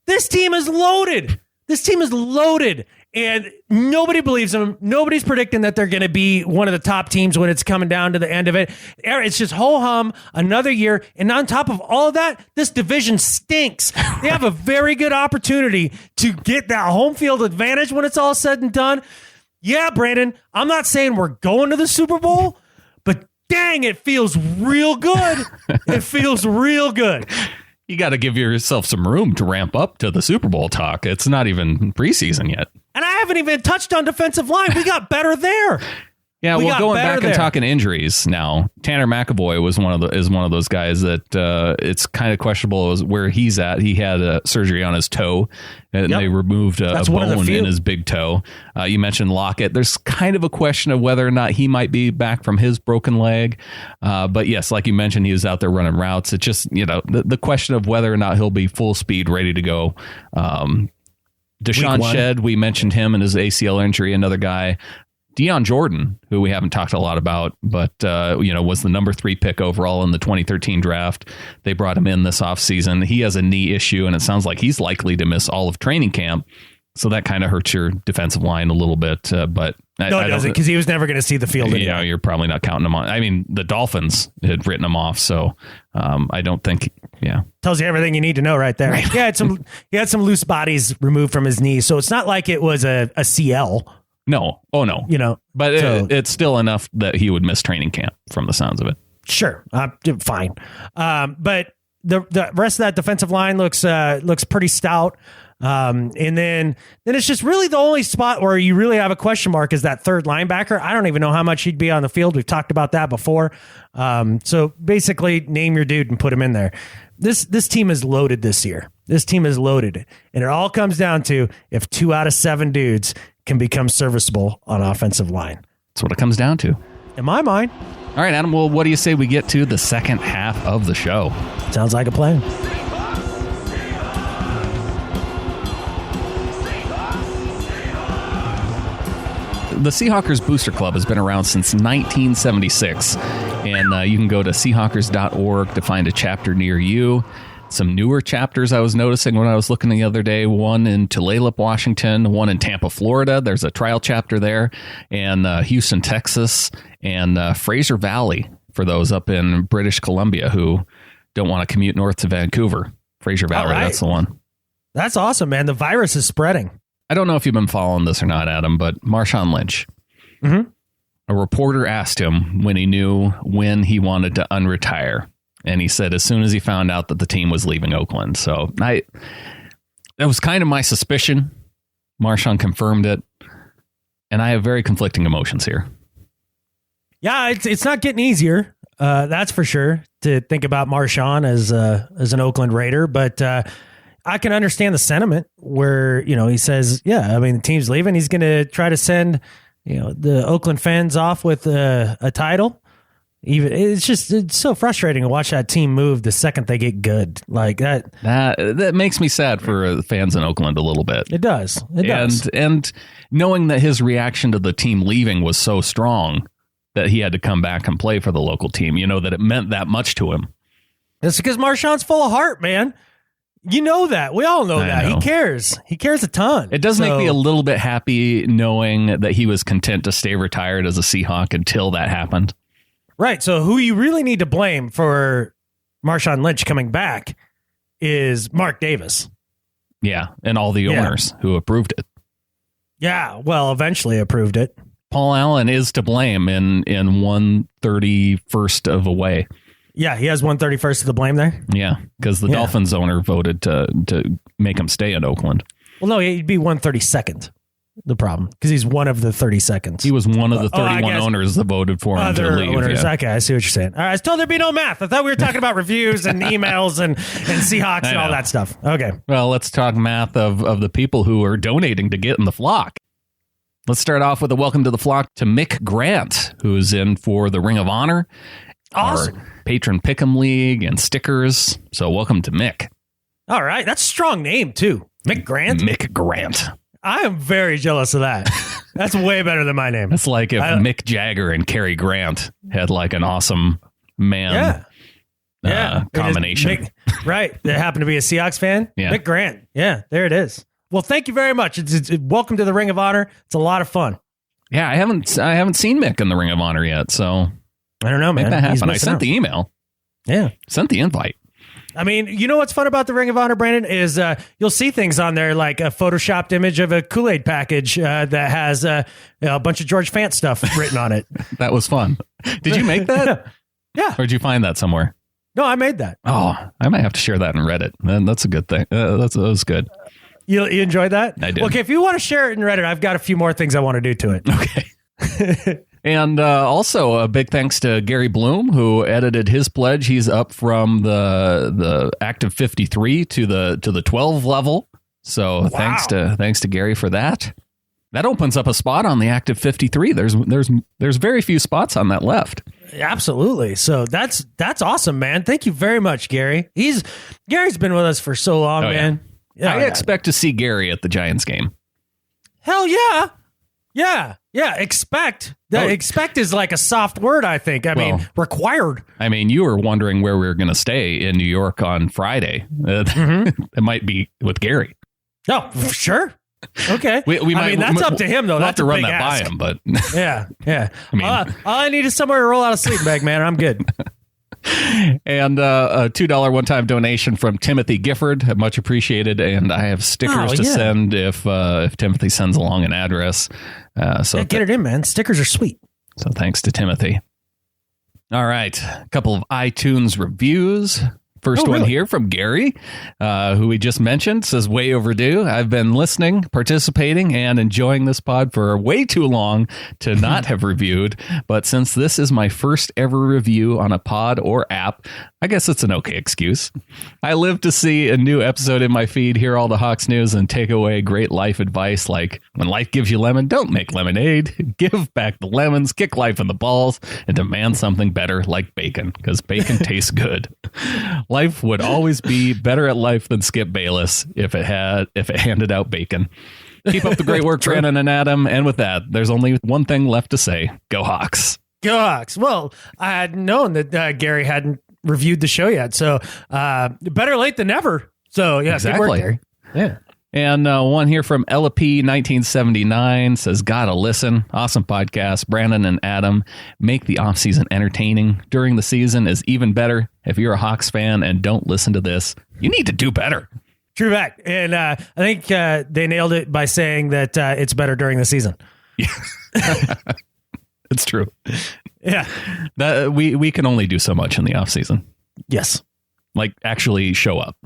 This team is loaded. And nobody believes them. Nobody's predicting that they're going to be one of the top teams when it's coming down to the end of it. It's just ho-hum, another year. And on top of all of that, this division stinks. They have a very good opportunity to get that home field advantage when it's all said and done. Yeah, Brandan, I'm not saying we're going to the Super Bowl, but dang, it feels real good. It feels real good. You got to give yourself some room to ramp up to the Super Bowl talk. It's not even preseason yet. And I haven't even touched on defensive line. We got better there. Yeah, well, going back and talking injuries now, Tanner McAvoy is one of those guys that it's kind of questionable as where he's at. He had a surgery on his toe, and they removed a bone in his big toe. You mentioned Lockett. There's kind of a question of whether or not he might be back from his broken leg. But yes, like you mentioned, he was out there running routes. It's just, the question of whether or not he'll be full speed, ready to go. Deshaun Shedd, we mentioned him and his ACL injury, another guy. Deion Jordan, who we haven't talked a lot about, but was the number 3 pick overall in the 2013 draft. They brought him in this offseason. He has a knee issue, and it sounds like he's likely to miss all of training camp. So that kind of hurts your defensive line a little bit. But no, it doesn't, because he was never going to see the field anymore. Yeah, you're probably not counting him on. I mean, the Dolphins had written him off, so I don't think. Yeah, tells you everything you need to know right there. Right. He had some loose bodies removed from his knee, so it's not like it was a CL. No. Oh, no. But it's still enough that he would miss training camp from the sounds of it. Sure. Fine. But the rest of that defensive line looks pretty stout. And then it's just really the only spot where you really have a question mark is that third linebacker. I don't even know how much he'd be on the field. We've talked about that before. So basically name your dude and put him in there. This team is loaded this year. This team is loaded. And it all comes down to if 2 out of 7 dudes can become serviceable on offensive line. That's what it comes down to. In my mind. All right, Adam, well, what do you say we get to the second half of the show? Sounds like a plan. The Seahawkers Booster Club has been around since 1976, and you can go to seahawkers.org to find a chapter near you. Some newer chapters I was noticing when I was looking the other day, one in Tulalip, Washington, one in Tampa, Florida. There's a trial chapter there, and Houston, Texas, and Fraser Valley for those up in British Columbia who don't want to commute north to Vancouver. Fraser Valley, right. That's the one. That's awesome, man. The virus is spreading. I don't know if you've been following this or not, Adam, but Marshawn Lynch. Mm-hmm. A reporter asked him when he knew when he wanted to unretire. And he said as soon as he found out that the team was leaving Oakland. So that was kind of my suspicion. Marshawn confirmed it. And I have very conflicting emotions here. Yeah, it's not getting easier. That's for sure, to think about Marshawn as an Oakland Raider. But I can understand the sentiment where, he says, yeah, I mean, the team's leaving. He's going to try to send, the Oakland fans off with a title. Even it's so frustrating to watch that team move the second they get good like that. That makes me sad for the fans in Oakland a little bit. It does. And knowing that his reaction to the team leaving was so strong that he had to come back and play for the local team, that it meant that much to him. It's because Marshawn's full of heart, man. You know that. We all know that. He cares. He cares a ton. It does make me a little bit happy knowing that he was content to stay retired as a Seahawk until that happened. Right. So who you really need to blame for Marshawn Lynch coming back is Mark Davis. Yeah. And all the owners who approved it. Yeah. Well, eventually approved it. Paul Allen is to blame in 1/31st of a way. Yeah. He has 1/31st of the blame there. Yeah. Because the Dolphins owner voted to make him stay in Oakland. Well, no, he'd be 1/32nd. The problem, because he's one of the 32nds. He was one of the 31 owners that voted for him to leave. Owners. Yeah. Okay, I see what you're saying. All right, I was told there'd be no math. I thought we were talking about reviews and emails and Seahawks and all that stuff. Okay. Well, let's talk math of the people who are donating to get in the flock. Let's start off with a welcome to the flock to Mick Grant, who's in for the Ring of Honor. Awesome. Our patron Pick'em League and stickers. So welcome to Mick. All right. That's a strong name, too. Mick Grant? Mick Grant. I am very jealous of that. That's way better than my name. It's like if Mick Jagger and Cary Grant had like an awesome man combination. Right. That happened to be a Seahawks fan. Yeah. Mick Grant. Yeah, there it is. Well, thank you very much. It's welcome to the Ring of Honor. It's a lot of fun. Yeah, I haven't seen Mick in the Ring of Honor yet, so I don't know, man. Make that happen. I sent the email. Yeah. Sent the invite. I mean, you know what's fun about the Ring of Honor, Brandon, is you'll see things on there like a photoshopped image of a Kool-Aid package that has a bunch of George Fant stuff written on it. That was fun. Did you make that? Yeah. Or did you find that somewhere? No, I made that. Oh, I might have to share that in Reddit. That's a good thing. That was good. You enjoyed that? I did. Okay, if you want to share it in Reddit, I've got a few more things I want to do to it. Okay. And also a big thanks to Gary Bloom, who edited his pledge. He's up from the active 53 to the 12 level. So thanks to Gary for that. That opens up a spot on the active 53. There's very few spots on that left. Absolutely. So that's awesome, man. Thank you very much, Gary. Gary's been with us for so long, man. Yeah. I expect to see Gary at the Giants game. Hell yeah. Yeah. Expect. Expect is like a soft word, I think. I mean, required. I mean, you were wondering where we were going to stay in New York on Friday. It might be with Gary. Oh, sure. Okay. We might, that's up to him, though. We'll That's have to a run big that ask. by him, but yeah. I mean, all I need is somewhere to roll out a sleeping bag, man. I'm good. And a $2 one-time donation from Timothy Gifford, much appreciated. And I have stickers to send if Timothy sends along an address. So get it in, man. Stickers are sweet. So thanks to Timothy. All right, a couple of iTunes reviews. First one here from Gary, who we just mentioned, says, way overdue. I've been listening, participating, and enjoying this pod for way too long to not have reviewed. But since this is my first ever review on a pod or app, I guess it's an okay excuse. I live to see a new episode in my feed, hear all the Hawks news, and take away great life advice like, when life gives you lemon, don't make lemonade. Give back the lemons, kick life in the balls, and demand something better like bacon, because bacon tastes good. Life would always be better at life than Skip Bayless if it handed out bacon. Keep up the great work, Brandan and Adam. And with that, there's only one thing left to say. Go Hawks. Go Hawks. Well, I had known that Gary hadn't reviewed the show yet. So better late than never. So, yeah, exactly. Good work, Gary. Yeah. And one here from LP 1979 says, gotta listen. Awesome podcast. Brandan and Adam make the offseason entertaining. During the season is even better. If you're a Hawks fan and don't listen to this, you need to do better. True fact. And I think they nailed it by saying that it's better during the season. Yeah. It's true. Yeah. That we can only do so much in the offseason. Yes. Like actually show up.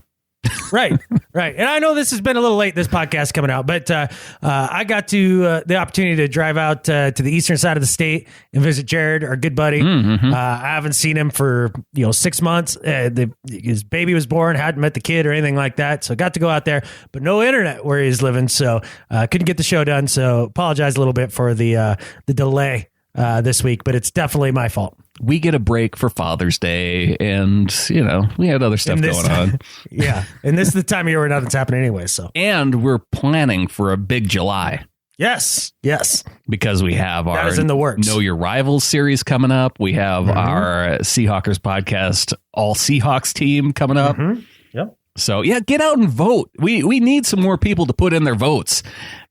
Right. And I know this has been a little late, this podcast coming out, but I got the opportunity to drive out to the eastern side of the state and visit Jared, our good buddy. Mm-hmm. I haven't seen him for 6 months. His baby was born, hadn't met the kid or anything like that. So got to go out there, but no internet where he's living. So couldn't get the show done. So apologize a little bit for the delay this week, but it's definitely my fault. We get a break for Father's Day, and we had other stuff going on. Yeah, and this is the time of year where nothing's happening anyway. So, and we're planning for a big July. Yes, because we have our that is in the works. Know Your Rivals series coming up. We have our Seahawkers podcast, All Seahawks team coming up. Yep. So get out and vote. We need some more people to put in their votes.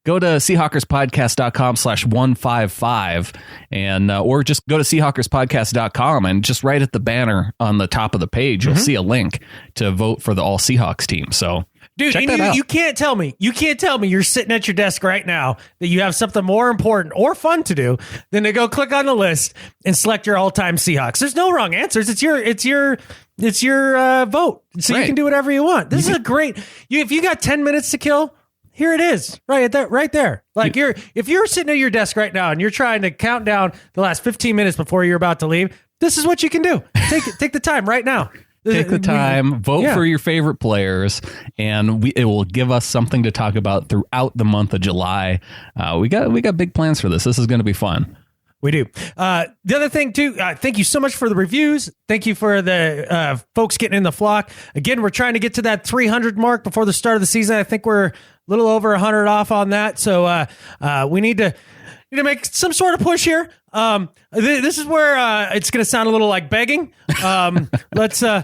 Go to Seahawkerspodcast.com/155 and or just go to Seahawkerspodcast.com and just right at the banner on the top of the page, you'll see a link to vote for the All Seahawks team. So dude, check that out. You can't tell me you're sitting at your desk right now that you have something more important or fun to do than to go click on the list and select your all-time Seahawks. There's no wrong answers. It's your vote. So you can do whatever you want. This is a great, if you got 10 minutes to kill, here it is, right there. Like if you're sitting at your desk right now and you're trying to count down the last 15 minutes before you're about to leave, this is what you can do. Take the time right now. Take the time, vote for your favorite players, and it will give us something to talk about throughout the month of July. We got big plans for this. This is going to be fun. We do. The other thing, too, thank you so much for the reviews. Thank you for the folks getting in the flock. Again, we're trying to get to that 300 mark before the start of the season. I think we're a little over 100 off on that. So we need to make some sort of push here. This is where it's going to sound a little like begging. Let's. We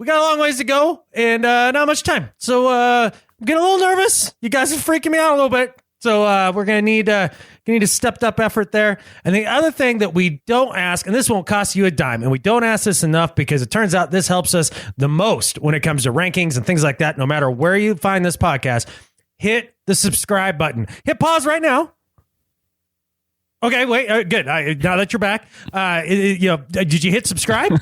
got a long ways to go and not much time. So I'm getting a little nervous. You guys are freaking me out a little bit. So we're going to need a stepped up effort there. And the other thing that we don't ask, and this won't cost you a dime, and we don't ask this enough because it turns out this helps us the most when it comes to rankings and things like that. No matter where you find this podcast, hit the subscribe button. Hit pause right now. Okay, wait, good. Now that you're back, did you hit subscribe?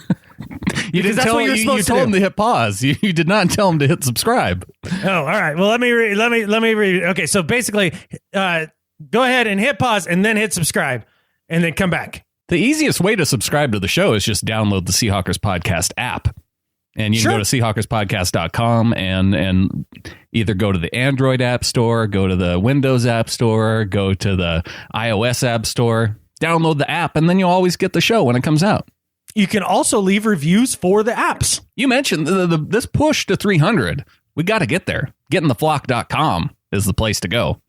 You didn't tell him. You told him to hit pause. You did not tell him to hit subscribe. Oh, all right. Well, let me read. Okay, so basically, go ahead and hit pause and then hit subscribe, and then come back. The easiest way to subscribe to the show is just download the Seahawkers Podcast app. And you can go to SeahawkersPodcast.com and either go to the Android App Store, go to the Windows App Store, go to the iOS App Store, download the app, and then you'll always get the show when it comes out. You can also leave reviews for the apps. You mentioned this push to 300. We got to get there. Gettingtheflock.com is the place to go.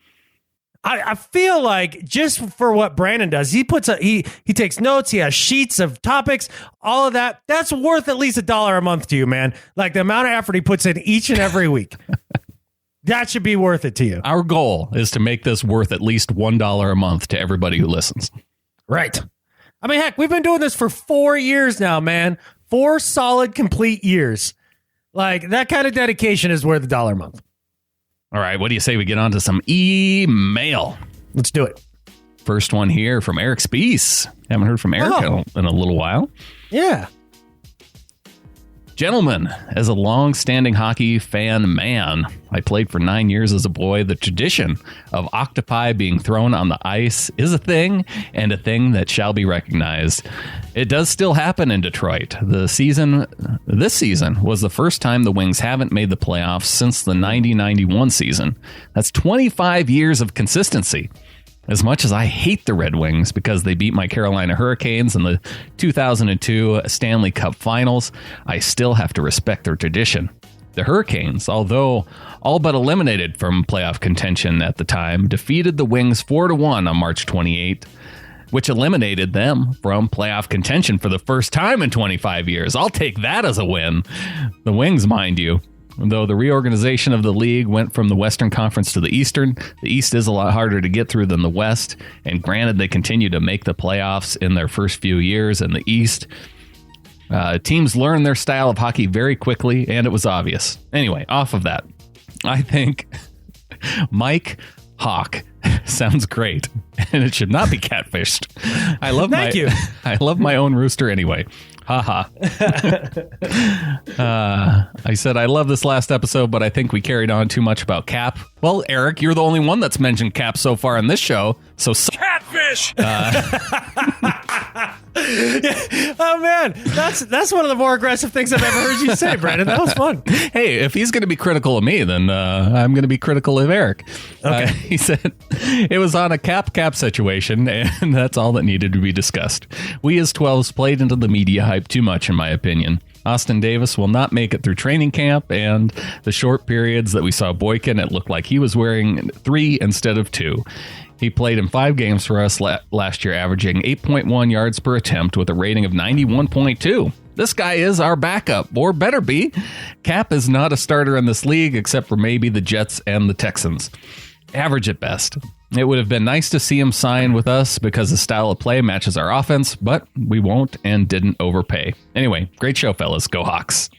I feel like just for what Brandan does, he takes notes, he has sheets of topics, all of that. That's worth at least $1 a month to you, man. Like the amount of effort he puts in each and every week. That should be worth it to you. Our goal is to make this worth at least $1 a month to everybody who listens. Right. I mean, heck, we've been doing this for 4 years now, man. 4 solid, complete years. Like that kind of dedication is worth $1 a month. All right, what do you say we get on to some email? Let's do it. First one here from Eric Spees. Haven't heard from Eric in a little while. Yeah. Gentlemen, as a long-standing hockey fan man, I played for 9 years as a boy. The tradition of octopi being thrown on the ice is a thing, and a thing that shall be recognized. It does still happen in Detroit. This season was the first time the Wings haven't made the playoffs since the 90-91 season. That's 25 years of consistency. As much as I hate the Red Wings because they beat my Carolina Hurricanes in the 2002 Stanley Cup Finals, I still have to respect their tradition. The Hurricanes, although all but eliminated from playoff contention at the time, defeated the Wings 4-1 on March 28, which eliminated them from playoff contention for the first time in 25 years. I'll take that as a win. The Wings, mind you. Though the reorganization of the league went from the Western Conference to the Eastern, the East is a lot harder to get through than the West. And granted, they continue to make the playoffs in their first few years in the East. Teams learn their style of hockey very quickly, and it was obvious. Anyway, off of that, I think Mike Hawk sounds great, and it should not be catfished. I love my own rooster anyway. Haha. I said I love this last episode, but I think we carried on too much about Cap. Well, Eric, you're the only one that's mentioned Cap so far in this show. So catfish. Oh man, that's one of the more aggressive things I've ever heard you say, Brandon. That was fun. Hey, if he's going to be critical of me, then I'm going to be critical of Eric. Okay. He said it was on a cap situation, and that's all that needed to be discussed. We as 12s played into the media hype too much, in my opinion. Austin Davis will not make it through training camp, and the short periods that we saw Boykin, it looked like he was wearing 3 instead of 2. He played in 5 games for us last year, averaging 8.1 yards per attempt with a rating of 91.2. This guy is our backup, or better be. Cap is not a starter in this league, except for maybe the Jets and the Texans. Average at best. It would have been nice to see him sign with us because his style of play matches our offense, but we won't and didn't overpay. Anyway, great show, fellas. Go Hawks.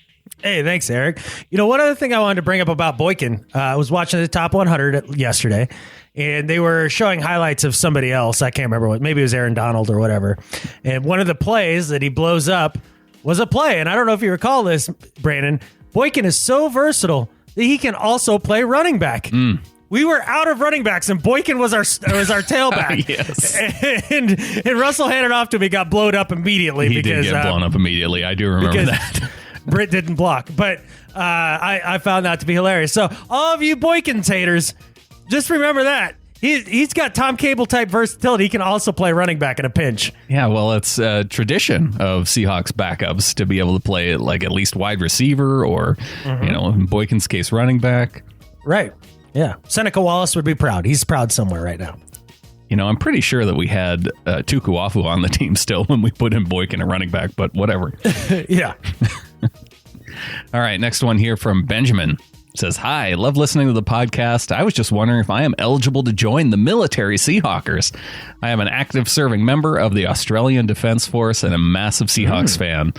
Hey, thanks, Eric. You know, one other thing I wanted to bring up about Boykin, I was watching the top 100 yesterday, and they were showing highlights of somebody else. I can't remember what. Maybe it was Aaron Donald or whatever. And one of the plays that he blows up was a play. And I don't know if you recall this, Brandon. Boykin is so versatile that he can also play running back. We were out of running backs, and Boykin was our tailback. Yes. And Russell handed off to him. He got blown up immediately. He did get blown up immediately. I do remember that. Britt didn't block. But I found that to be hilarious. So all of you Boykin haters, just remember that. He's got Tom Cable-type versatility. He can also play running back in a pinch. Yeah, well, it's a tradition of Seahawks backups to be able to play like at least wide receiver or, in Boykin's case, running back. Right. Yeah. Seneca Wallace would be proud. He's proud somewhere right now. You know, I'm pretty sure that we had Tukuafu on the team still when we put in Boykin a running back, but whatever. Yeah. All right, next one here from Benjamin. says, hi, love listening to the podcast. I was just wondering if I am eligible to join the military Seahawkers. I am an active serving member of the Australian Defense Force and a massive Seahawks fan.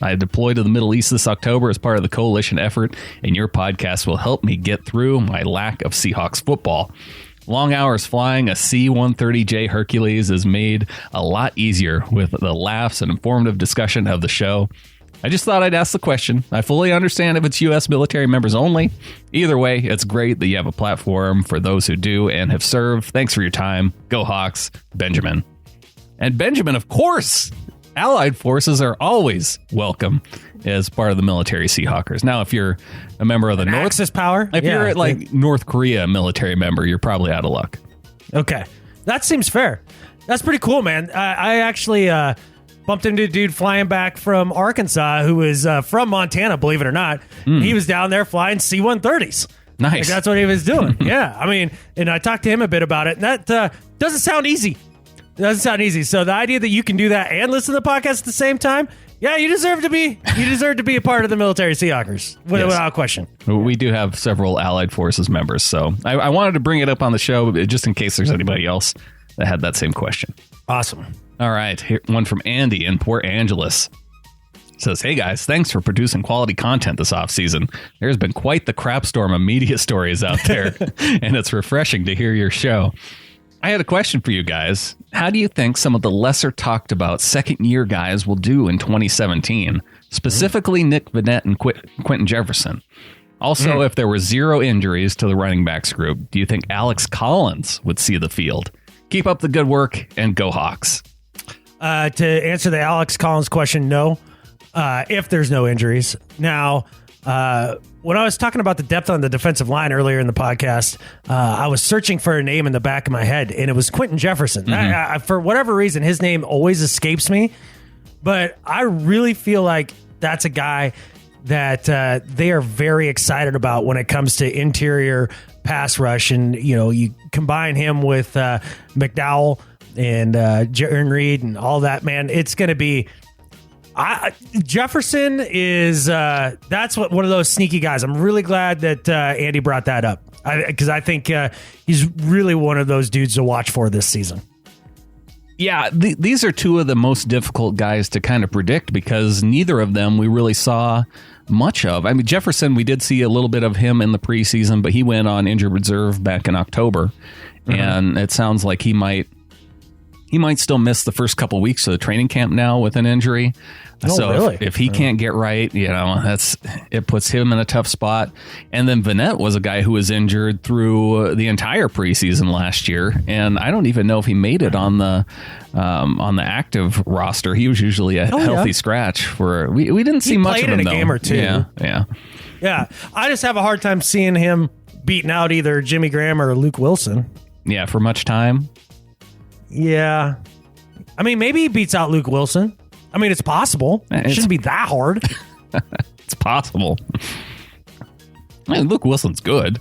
I deployed to the Middle East this October as part of the coalition effort, and your podcast will help me get through my lack of Seahawks football. Long hours flying a C-130J Hercules is made a lot easier with the laughs and informative discussion of the show. I just thought I'd ask the question. I fully understand if it's U.S. military members only. Either way, it's great that you have a platform for those who do and have served. Thanks for your time. Go Hawks, Benjamin. And Benjamin, of course, Allied forces are always welcome as part of the military Seahawkers. Now, if you're a member of the North Axis power, if you're like North Korea military member, you're probably out of luck. Okay, that seems fair. That's pretty cool, man. I actually bumped into a dude flying back from Arkansas who was from Montana, believe it or not. He was down there flying C-130s. Nice. Like, that's what he was doing. Yeah, I mean, and I talked to him a bit about it. And that doesn't sound easy. It doesn't sound easy. So the idea that you can do that and listen to the podcast at the same time, yeah, you deserve to be a part of the military Seahawkers, without question. We do have several Allied Forces members, so I wanted to bring it up on the show just in case there's anybody else that had that same question. Awesome. All right, here, one from Andy in Port Angeles. Says, hey guys, thanks for producing quality content this offseason. There's been quite the crap storm of media stories out there, and it's refreshing to hear your show. I had a question for you guys. How do you think some of the lesser talked about second-year guys will do in 2017? Specifically, Nick Vannett and Quentin Jefferson. Also, if there were 0 injuries to the running backs group, do you think Alex Collins would see the field? Keep up the good work and go Hawks. To answer the Alex Collins question, no. If there's no injuries. Now, when I was talking about the depth on the defensive line earlier in the podcast, I was searching for a name in the back of my head, and it was Quentin Jefferson. For whatever reason, his name always escapes me, but I really feel like that's a guy that they are very excited about when it comes to interior pass rush. And, you combine him with McDowell and Jaron Reed and all that, man, it's going to be... Jefferson is that's one of those sneaky guys. I'm really glad that Andy brought that up because I think he's really one of those dudes to watch for this season. Yeah, these are two of the most difficult guys to kind of predict because neither of them we really saw much of. I mean, Jefferson, we did see a little bit of him in the preseason, but he went on injured reserve back in October, and it sounds like he might still miss the first couple weeks of the training camp now with an injury. Really? If he can't get right, it puts him in a tough spot. And then Vannett was a guy who was injured through the entire preseason last year, and I don't even know if he made it on the active roster. He was usually a healthy scratch for. We didn't see much of him in a though. game or two. Yeah. I just have a hard time seeing him beating out either Jimmy Graham or Luke Wilson. Yeah, for much time. Yeah. I mean, maybe he beats out Luke Wilson. I mean, it's possible. It shouldn't be that hard. It's possible. I mean, Luke Wilson's good.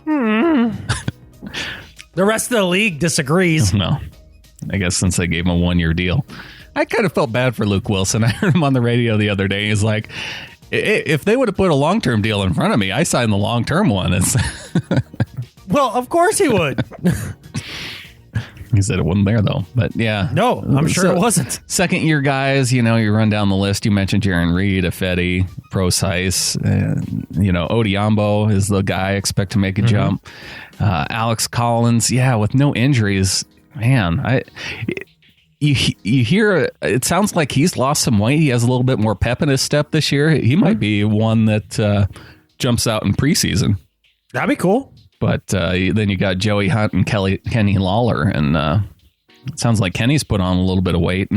The rest of the league disagrees. No. I guess since they gave him a 1-year deal. I kind of felt bad for Luke Wilson. I heard him on the radio the other day. He's like, if they would have put a long-term deal in front of me, I signed the long-term one. Well, of course he would. He said it wasn't there, though. But yeah. No, I'm sure it wasn't. Second year guys, you run down the list. You mentioned Jaron Reed, Ifedi, Procise. Odiambo is the guy I expect to make a jump. Alex Collins, with no injuries. Man, you hear, it sounds like he's lost some weight. He has a little bit more pep in his step this year. He might be one that jumps out in preseason. That'd be cool. But then you got Joey Hunt and Kenny Lawler, and it sounds like Kenny's put on a little bit of weight,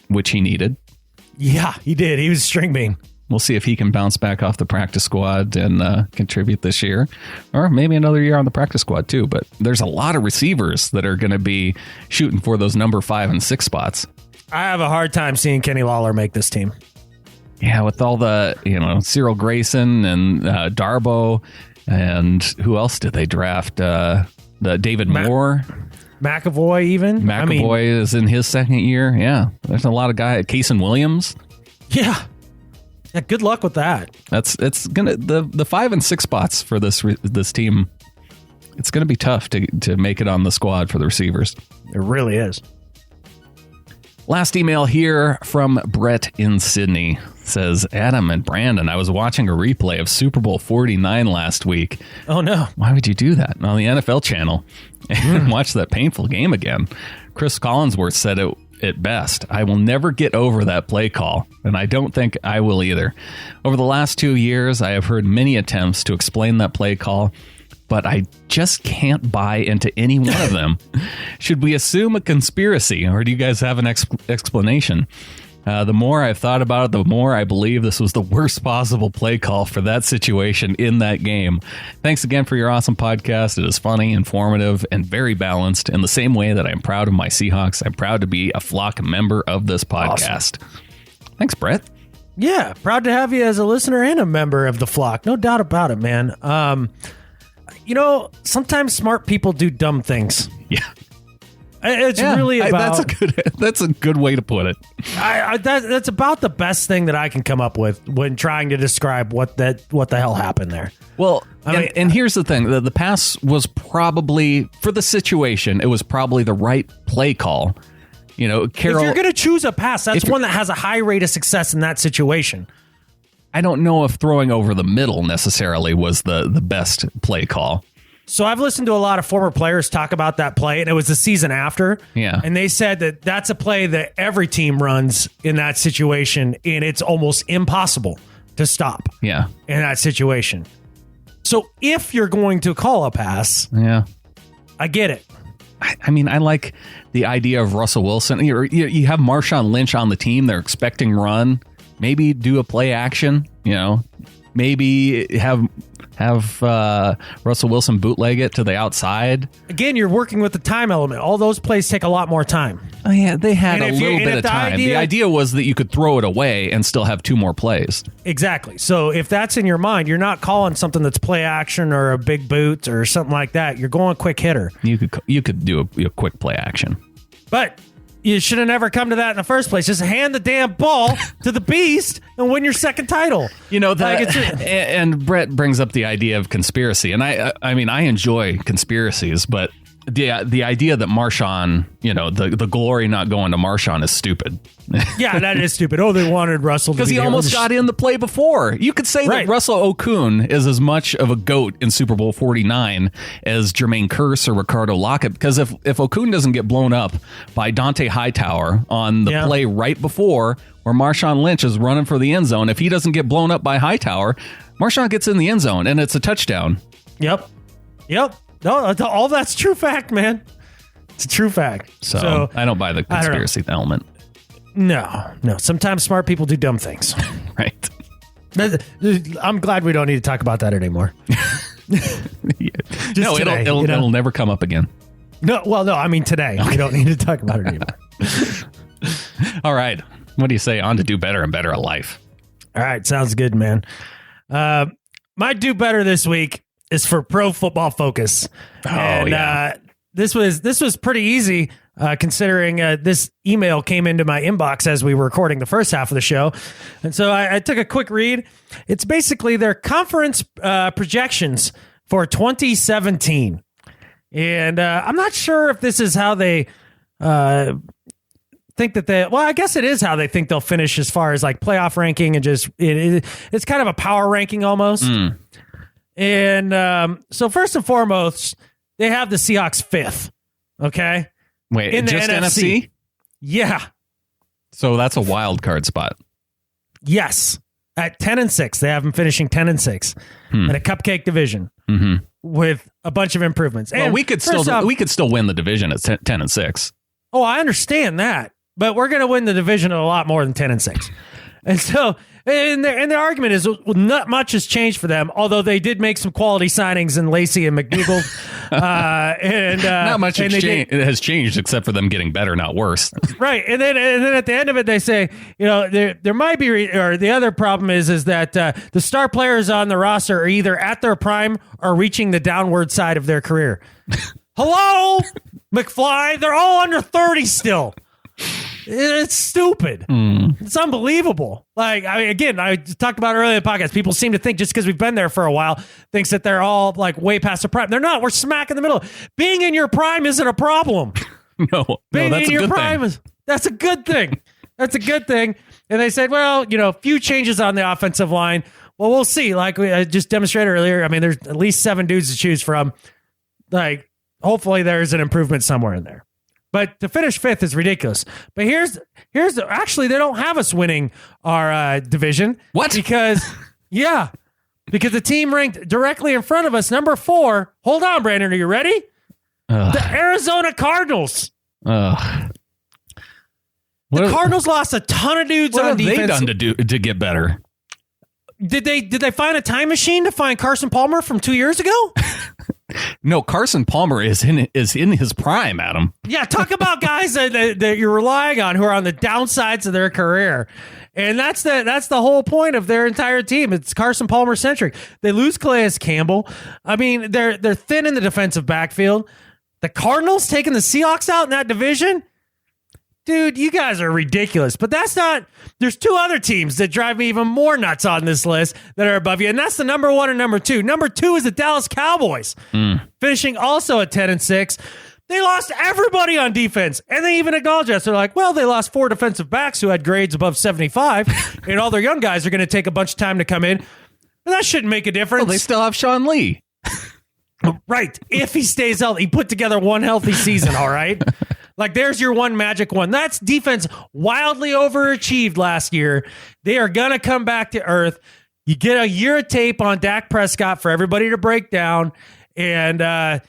which he needed. Yeah, he did. He was string bean. We'll see if he can bounce back off the practice squad and contribute this year, or maybe another year on the practice squad too. But there's a lot of receivers that are going to be shooting for those number 5 and 6 spots. I have a hard time seeing Kenny Lawler make this team. Yeah, with all the Cyril Grayson and Darbo. And who else did they draft? The David Moore. McAvoy even. McAvoy is in his second year. Yeah. There's a lot of guys. Kaysen Williams. Yeah. Yeah, good luck with that. It's gonna the 5 and 6 spots for this team. It's gonna be tough to make it on the squad for the receivers. It really is. Last email here from Brett in Sydney says, Adam and Brandan, I was watching a replay of Super Bowl 49 last week. Oh, no. Why would you do that on the NFL channel and watch that painful game again? Chris Collinsworth said it best. I will never get over that play call, and I don't think I will either. Over the last 2 years, I have heard many attempts to explain that play call, but I just can't buy into any one of them. Should we assume a conspiracy, or do you guys have an explanation? The more I've thought about it, the more I believe this was the worst possible play call for that situation in that game. Thanks again for your awesome podcast. It is funny, informative, and very balanced. In the same way that I'm proud of my Seahawks, I'm proud to be a Flock member of this podcast. Awesome. Thanks, Brett. Yeah, proud to have you as a listener and a member of the Flock. No doubt about it, man. Sometimes smart people do dumb things. Yeah. It's really about... That's a good way to put it. That's about the best thing that I can come up with when trying to describe what the hell happened there. Well, and here's the thing. The pass was probably, for the situation, it was probably the right play call. Carroll... If you're going to choose a pass, that's one that has a high rate of success in that situation. I don't know if throwing over the middle necessarily was the best play call. So I've listened to a lot of former players talk about that play, and it was the season after. Yeah. And they said that that's a play that every team runs in that situation, and it's almost impossible to stop. Yeah. In that situation. So if you're going to call a pass, yeah, I get it. I mean, I like the idea of Russell Wilson. You have Marshawn Lynch on the team. They're expecting run. Maybe do a play action, maybe have Russell Wilson bootleg it to the outside. Again, you're working with the time element. All those plays take a lot more time. Oh, yeah, they had a little bit of time. The idea was that you could throw it away and still have 2 more plays. Exactly. So if that's in your mind, you're not calling something that's play action or a big boot or something like that. You're going quick hitter. You could do a quick play action. But you should have never come to that in the first place. Just hand the damn ball to the beast and win your second title. And Brett brings up the idea of conspiracy. And I mean, I enjoy conspiracies, but the idea that Marshawn, the glory not going to Marshawn is stupid. Yeah, that is stupid. Oh, they wanted Russell to be because he almost got in the play before. You could say that Russell Okung is as much of a GOAT in Super Bowl 49 as Jermaine Kearse or Ricardo Lockett. Because if Okung doesn't get blown up by Dante Hightower on the play right before where Marshawn Lynch is running for the end zone, if he doesn't get blown up by Hightower, Marshawn gets in the end zone and it's a touchdown. Yep. No, all that's true fact, man. It's a true fact. So I don't buy the conspiracy element. No. Sometimes smart people do dumb things. Right. I'm glad we don't need to talk about that anymore. It'll never come up again. No, I mean today. Okay. We don't need to talk about it anymore. All right. What do you say? On to do better and better at life. All right. Sounds good, man. My do better this week is for Pro Football Focus. This was pretty easy considering this email came into my inbox as we were recording the first half of the show. And so I took a quick read. It's basically their conference projections for 2017. And I'm not sure if this is how they think that I guess it is how they think they'll finish as far as like playoff ranking and just it's kind of a power ranking almost. And so first and foremost, they have the Seahawks 5th. Okay. Wait, in just NFC? Yeah. So that's a wild card spot. Yes. At 10-6. They have them finishing 10-6 in a cupcake division with a bunch of improvements. Well, and we could still win the division at 10-6. Oh, I understand that. But we're going to win the division at a lot more than 10-6. And so, and the argument is not much has changed for them, although they did make some quality signings in Lacey and McDougall. Not much has changed except for them getting better, not worse. Right. And then at the end of it, they say, there might be, or the other problem is that the star players on the roster are either at their prime or reaching the downward side of their career. Hello, McFly. They're all under 30 still. It's stupid. It's unbelievable. Like, again, I talked about earlier in the podcast, people seem to think just because we've been there for a while, thinks that they're all like way past the prime. They're not. We're smack in the middle. Being in your prime isn't a problem. No, Being that's in a your good prime thing. that's a good thing. That's a good thing. And they said, well, few changes on the offensive line. Well, we'll see. Like we just demonstrated earlier, I mean, there's at least 7 dudes to choose from. Like, hopefully there's an improvement somewhere in there. But to finish 5th is ridiculous. But here's actually, they don't have us winning our division. What? Because the team ranked directly in front of us, number 4. Hold on, Brandon. Are you ready? The Arizona Cardinals. The Cardinals lost a ton of dudes on defense. What have they done to get better? Did they find a time machine to find Carson Palmer from 2 years ago? No, Carson Palmer is in his prime, Adam. Yeah, talk about guys that you're relying on who are on the downsides of their career. And that's the whole point of their entire team. It's Carson Palmer centric. They lose Calais Campbell. I mean, they're thin in the defensive backfield. The Cardinals taking the Seahawks out in that division? Dude, you guys are ridiculous. But that's not... There's 2 other teams that drive me even more nuts on this list that are above you, and that's the number 1 and number 2. Number 2 is the Dallas Cowboys, finishing also at 10-6. They lost everybody on defense, and they even acknowledge us. They're like, well, they lost 4 defensive backs who had grades above 75, and all their young guys are going to take a bunch of time to come in. But that shouldn't make a difference. Well, they still have Sean Lee. Right. If he stays healthy, he put together one healthy season, all right? Like, there's your one magic one. That's defense wildly overachieved last year. They are going to come back to earth. You get a year of tape on Dak Prescott for everybody to break down. And,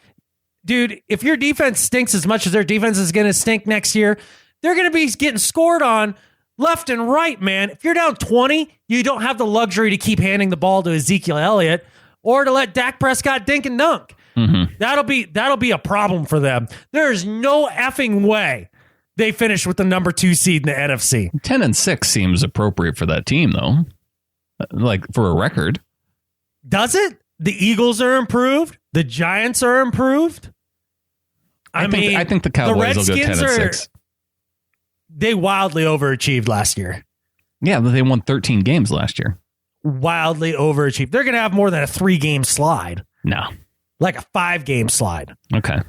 dude, if your defense stinks as much as their defense is going to stink next year, they're going to be getting scored on left and right, man. If you're down 20, you don't have the luxury to keep handing the ball to Ezekiel Elliott or to let Dak Prescott dink and dunk. Mm-hmm. That'll be a problem for them. There's no effing way they finish with the number 2 seed in the NFC. 10-6 seems appropriate for that team, though. Like, for a record. Does it? The Eagles are improved. The Giants are improved. I think the Cowboys will go 10-6. They wildly overachieved last year. Yeah, but they won 13 games last year. Wildly overachieved. They're going to have more than a 3-game slide. No. Like a 5-game slide. Okay.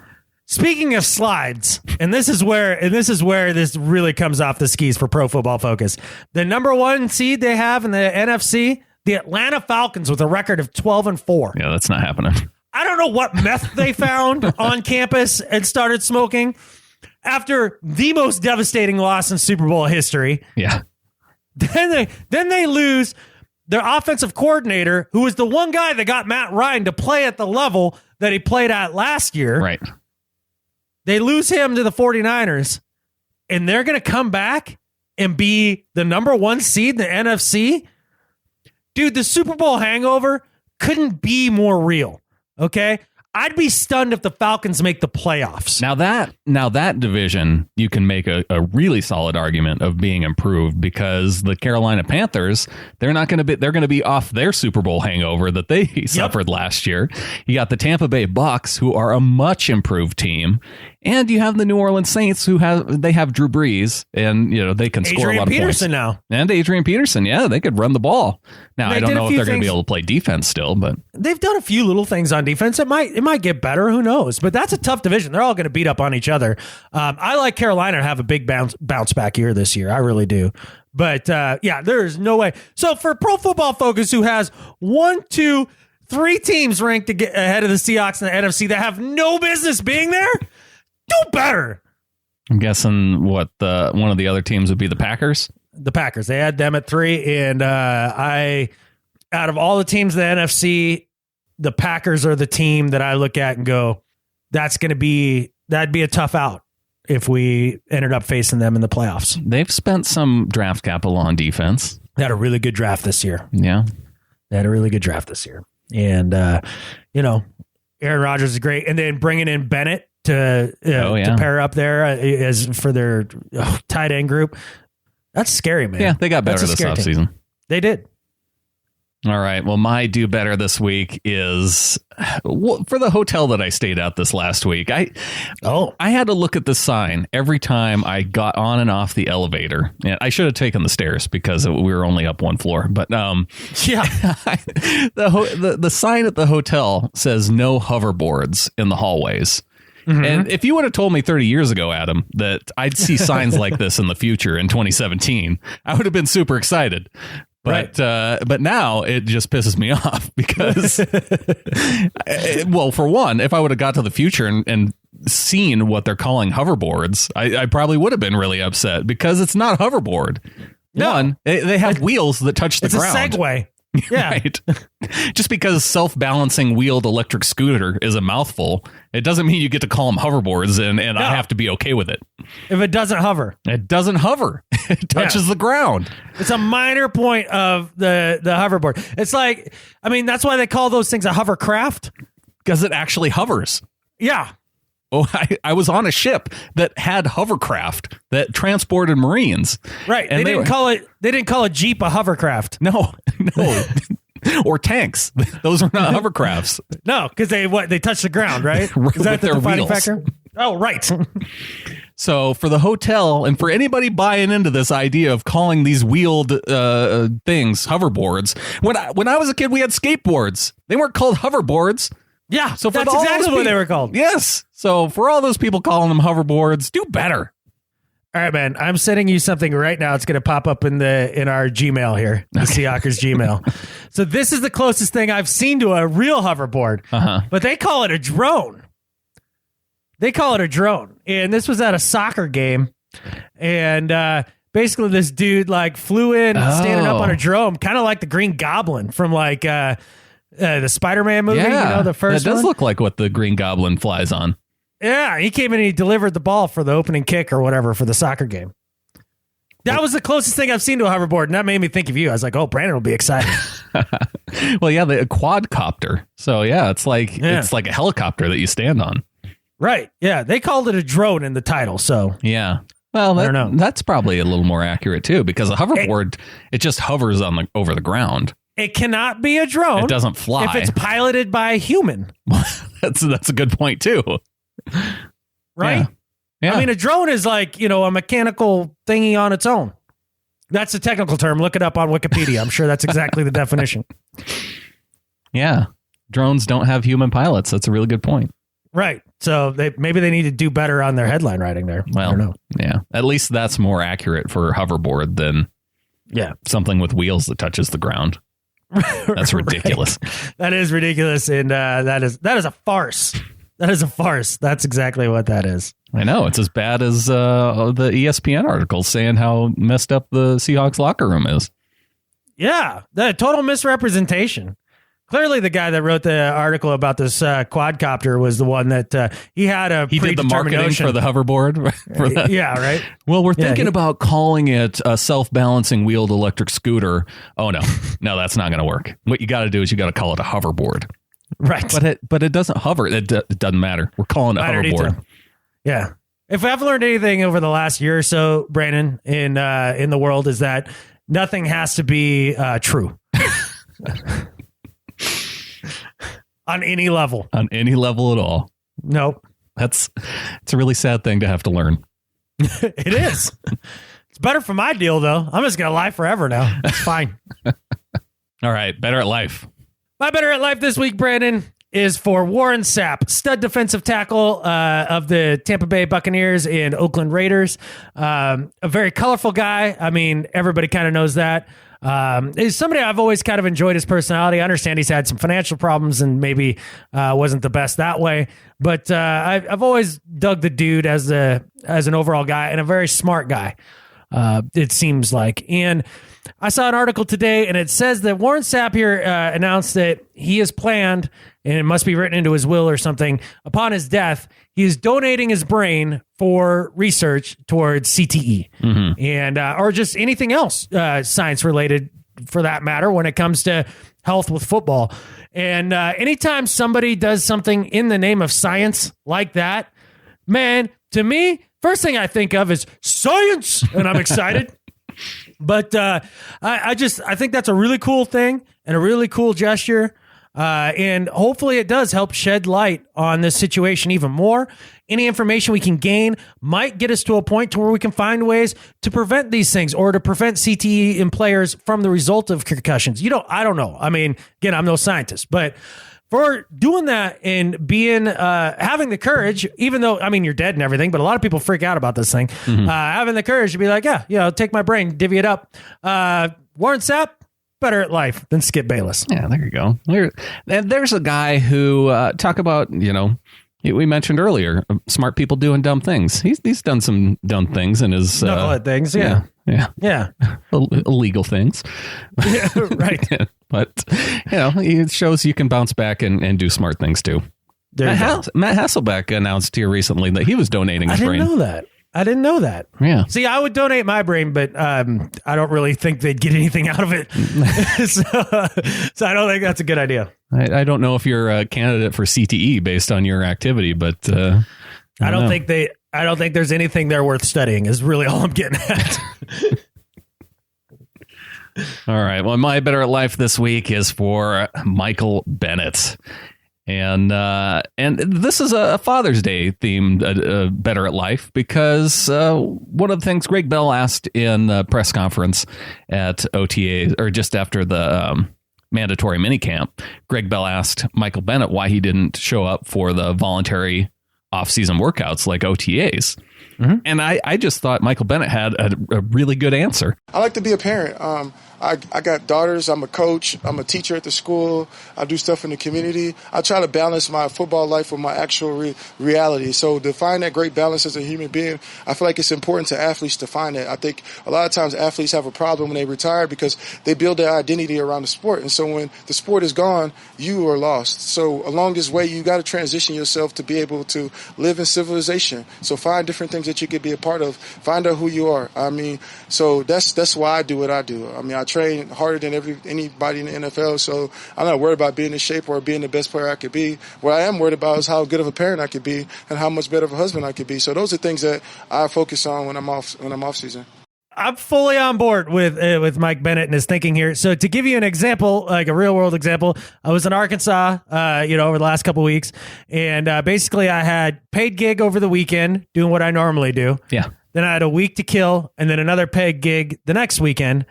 Speaking of slides, and this is where this really comes off the skis for Pro Football Focus. The number 1 seed they have in the NFC, the Atlanta Falcons, with a record of 12-4. Yeah, that's not happening. I don't know what meth they found on campus and started smoking after the most devastating loss in Super Bowl history. Yeah. Then they lose their offensive coordinator, who was the one guy that got Matt Ryan to play at the level that he played at last year. Right. They lose him to the 49ers, and they're going to come back and be the number 1 seed in the NFC. Dude, the Super Bowl hangover couldn't be more real. Okay? I'd be stunned if the Falcons make the playoffs. Now that division, you can make a really solid argument of being improved, because the Carolina Panthers, they're going to be off their Super Bowl hangover that they suffered last year. You got the Tampa Bay Bucks, who are a much improved team, and you have the New Orleans Saints, who have Drew Brees, and they can score a lot of points. Now. And Adrian Peterson, yeah, they could run the ball. Now, I don't know if they're going to be able to play defense still, but they've done a few little things on defense. It might get better. Who knows? But that's a tough division. They're all going to beat up on each other. I like Carolina to have a big bounce back year this year. I really do. But there is no way. So for Pro Football Focus, who has 1, 2, 3 teams ranked to get ahead of the Seahawks in the NFC that have no business being there, do better. I'm guessing one of the other teams would be the Packers. The Packers. They had them at 3, and out of all the teams in the NFC, the Packers are the team that I look at and go, that'd be a tough out if we ended up facing them in the playoffs. They've spent some draft capital on defense. They had a really good draft this year. Yeah. They had a really good draft this year. And, Aaron Rodgers is great. And then bringing in Bennett to pair up there as for their tight end group. That's scary, man. Yeah, they got better this offseason. They did. All right. Well, my do better this week is for the hotel that I stayed at this last week. I had to look at the sign every time I got on and off the elevator. And I should have taken the stairs because we were only up one floor. But the sign at the hotel says no hoverboards in the hallways. Mm-hmm. And if you would have told me 30 years ago, Adam, that I'd see signs like this in the future in 2017, I would have been super excited. But but now it just pisses me off because, well, for one, if I would have got to the future and seen what they're calling hoverboards, I probably would have been really upset because it's not a hoverboard. No. One, they have wheels that touch the ground. It's a Segway. Yeah. Right. Just because self-balancing wheeled electric scooter is a mouthful, it doesn't mean you get to call them hoverboards and I have to be okay with it. If it doesn't hover. It doesn't hover. It touches the ground. It's a minor point of the hoverboard. It's like, I mean, that's why they call those things a hovercraft. Because it actually hovers. Yeah. Oh, I was on a ship that had hovercraft that transported Marines. Right. And they didn't call a Jeep a hovercraft. No. Or tanks. Those are not hovercrafts. No, because they touch the ground, right? Is that the defining factor? Oh, right. So for the hotel and for anybody buying into this idea of calling these wheeled things hoverboards, when I was a kid, we had skateboards. They weren't called hoverboards. Yeah, so that's exactly what they were called. Yes. So for all those people calling them hoverboards, do better. All right, man. I'm sending you something right now. It's going to pop up in our Gmail here, the Seahawks Gmail. So this is the closest thing I've seen to a real hoverboard, but they call it a drone. And this was at a soccer game, and basically this dude flew in standing up on a drone, kind of like the Green Goblin from the Spider-Man movie, the first one. That does look like what the Green Goblin flies on. Yeah, he came in and he delivered the ball for the opening kick or whatever for the soccer game. That was the closest thing I've seen to a hoverboard, and that made me think of you. I was like, oh, Brandon will be excited. Well, yeah, the quadcopter. So, yeah, it's like a helicopter that you stand on. Right. Yeah, they called it a drone in the title, so. Yeah. Well, I don't know. That's probably a little more accurate, too, because a hoverboard, it just hovers over the ground. It cannot be a drone. It doesn't fly. If it's piloted by a human. That's a good point, too. Right? Yeah. I mean, a drone is like, a mechanical thingy on its own. That's a technical term. Look it up on Wikipedia. I'm sure that's exactly the definition. Yeah. Drones don't have human pilots. That's a really good point. Right. So maybe they need to do better on their headline writing there. Well, I don't know. Yeah. At least that's more accurate for a hoverboard than something with wheels that touches the ground. That's ridiculous. Right. That is ridiculous. And that is a farce. That is a farce. That's exactly what that is. I know. It's as bad as the ESPN article saying how messed up the Seahawks locker room is. Yeah. The total misrepresentation. Clearly, the guy that wrote the article about this quadcopter was the one that he did the marketing for the hoverboard. For that. Yeah, right. Well, we're thinking about calling it a self-balancing wheeled electric scooter. Oh, no, that's not going to work. What you got to do is you got to call it a hoverboard. Right. But it doesn't hover. It doesn't matter. We're calling it a hoverboard. Yeah. If I've learned anything over the last year or so, Brandon, in the world, is that nothing has to be true. On any level. On any level at all. Nope. It's a really sad thing to have to learn. It is. It's better for my deal, though. I'm just going to lie forever now. It's fine. All right. Better at life. My better at life this week, Brandon, is for Warren Sapp, stud defensive tackle of the Tampa Bay Buccaneers and Oakland Raiders. A very colorful guy. I mean, everybody kind of knows that. Is somebody I've always kind of enjoyed his personality. I understand he's had some financial problems and maybe wasn't the best that way, but I've always dug the dude as an overall guy and a very smart guy. It seems like. And I saw an article today, and it says that Warren Sapp here announced that he has planned, and it must be written into his will or something, upon his death, he is donating his brain for research towards CTE and or just anything else science related, for that matter, when it comes to health with football. And anytime somebody does something in the name of science like that, man, to me, first thing I think of is science, and I'm excited. But I think that's a really cool thing and a really cool gesture. And hopefully it does help shed light on this situation even more. Any information we can gain might get us to a point to where we can find ways to prevent these things or to prevent CTE in players from the result of concussions. I don't know. I mean, again, I'm no scientist, but for doing that and being, having the courage, even though, I mean, you're dead and everything, but a lot of people freak out about this thing. Having the courage to be like, take my brain, divvy it up. Warren Sapp, better at life than Skip Bayless. Yeah, there you go. There's a guy who talk about, we mentioned earlier, smart people doing dumb things. He's done some dumb things in his knucklehead things. Yeah. Illegal things. Yeah, right. But it shows you can bounce back and do smart things too. Matt Hasselbeck announced here recently that he was donating his brain. I didn't know that. Yeah. See, I would donate my brain, but I don't really think they'd get anything out of it. so I don't think that's a good idea. I don't know if you're a candidate for CTE based on your activity, but I don't think there's anything there worth studying is really all I'm getting at. All right. Well, my better at life this week is for Michael Bennett. And this is a Father's Day themed Better at Life because one of the things Greg Bell asked in the press conference at OTA, or just after the mandatory minicamp, Greg Bell asked Michael Bennett why he didn't show up for the voluntary off-season workouts like OTAs. And I just thought Michael Bennett had a really good answer. I like to be a parent. I got daughters. I'm a coach. I'm a teacher at the school. I do stuff in the community. I try to balance my football life with my actual reality. So to find that great balance as a human being, I feel like it's important to athletes to find that. I think a lot of times athletes have a problem when they retire because they build their identity around the sport. And so when the sport is gone, you are lost. So along this way, you got to transition yourself to be able to live in civilization. So find different things that you could be a part of. Find out who you are. I mean, so that's why I do what I do. I mean, I train harder than anybody in the NFL, so I'm not worried about being in shape or being the best player I could be. What I am worried about is how good of a parent I could be and how much better of a husband I could be. So those are things that I focus on when I'm off season. I'm fully on board with Mike Bennett and his thinking here. So to give you an example, like a real world example, I was in Arkansas, over the last couple of weeks, and basically I had paid gig over the weekend doing what I normally do. Yeah. Then I had a week to kill, and then another paid gig the next weekend.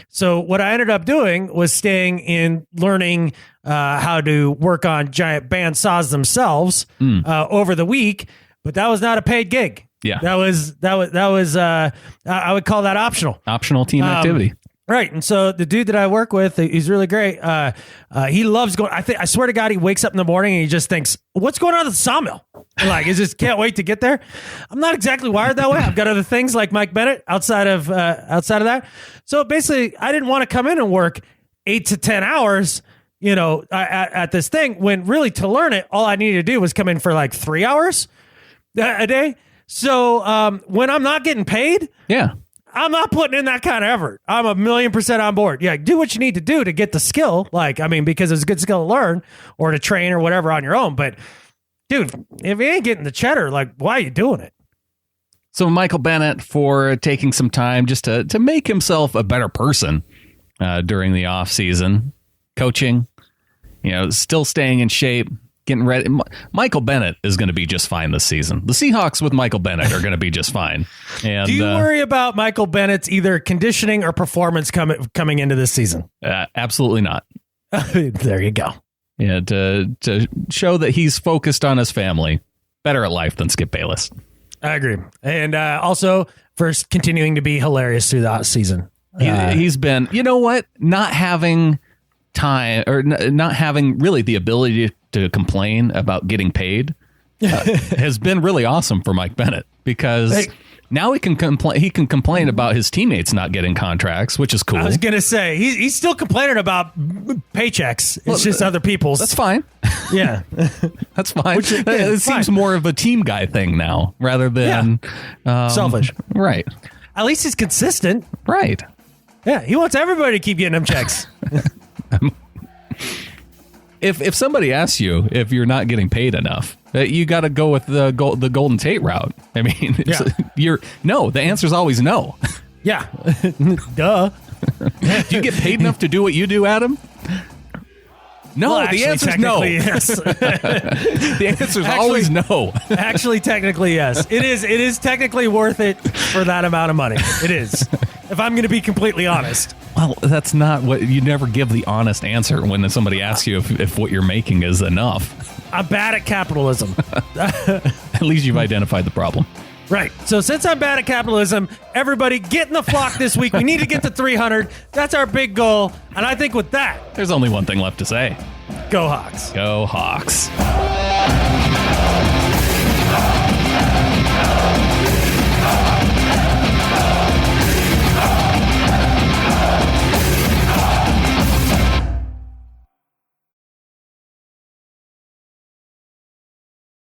So what I ended up doing was staying in learning how to work on giant band saws themselves over the week, but that was not a paid gig. Yeah, that was I would call that optional team activity. Right. And so the dude that I work with, he's really great. He loves going. I swear to God, he wakes up in the morning and he just thinks, "What's going on at the sawmill?" Like, he just can't wait to get there. I'm not exactly wired that way. I've got other things like Mike Bennett outside of that. So basically, I didn't want to come in and work 8 to 10 hours, at this thing. When really to learn it, all I needed to do was come in for like 3 hours a day. So when I'm not getting paid, I'm not putting in that kind of effort. I'm 1,000,000% on board. Yeah, do what you need to do to get the skill. Because it's a good skill to learn or to train or whatever on your own. But dude, if you ain't getting the cheddar, why are you doing it? So Michael Bennett for taking some time just to make himself a better person during the off season, coaching, still staying in shape. Getting ready. Michael Bennett is going to be just fine this season. The Seahawks with Michael Bennett are going to be just fine. And, do you worry about Michael Bennett's either conditioning or performance coming into this season? Absolutely not. There you go. Yeah, to show that he's focused on his family. Better at life than Skip Bayless. I agree. And also for continuing to be hilarious through the season. He's been, not having time or not having really the ability to complain about getting paid has been really awesome for Mike Bennett because now he can complain about his teammates not getting contracts, which is cool. I was gonna say he's still complaining about paychecks. It's just other people's. That's fine. Yeah, that's fine. It seems more of a team guy thing now rather than selfish. Right. At least he's consistent. Right. Yeah, he wants everybody to keep getting them checks. If somebody asks you if you're not getting paid enough, you got to go with the Golden Tate route. I mean, the answer is always no. Yeah. Duh. Do you get paid enough to do what you do, Adam? No, Well, the answer is no. Yes. The answer is always no. Actually, technically, yes. It is technically worth it for that amount of money. It is. If I'm going to be completely honest. Well, that's not what you never give the honest answer when somebody asks you if what you're making is enough. I'm bad at capitalism. At least you've identified the problem. Right. So since I'm bad at capitalism, everybody get in the flock this week. We need to get to 300. That's our big goal. And I think with that, there's only one thing left to say. Go Hawks. Go Hawks.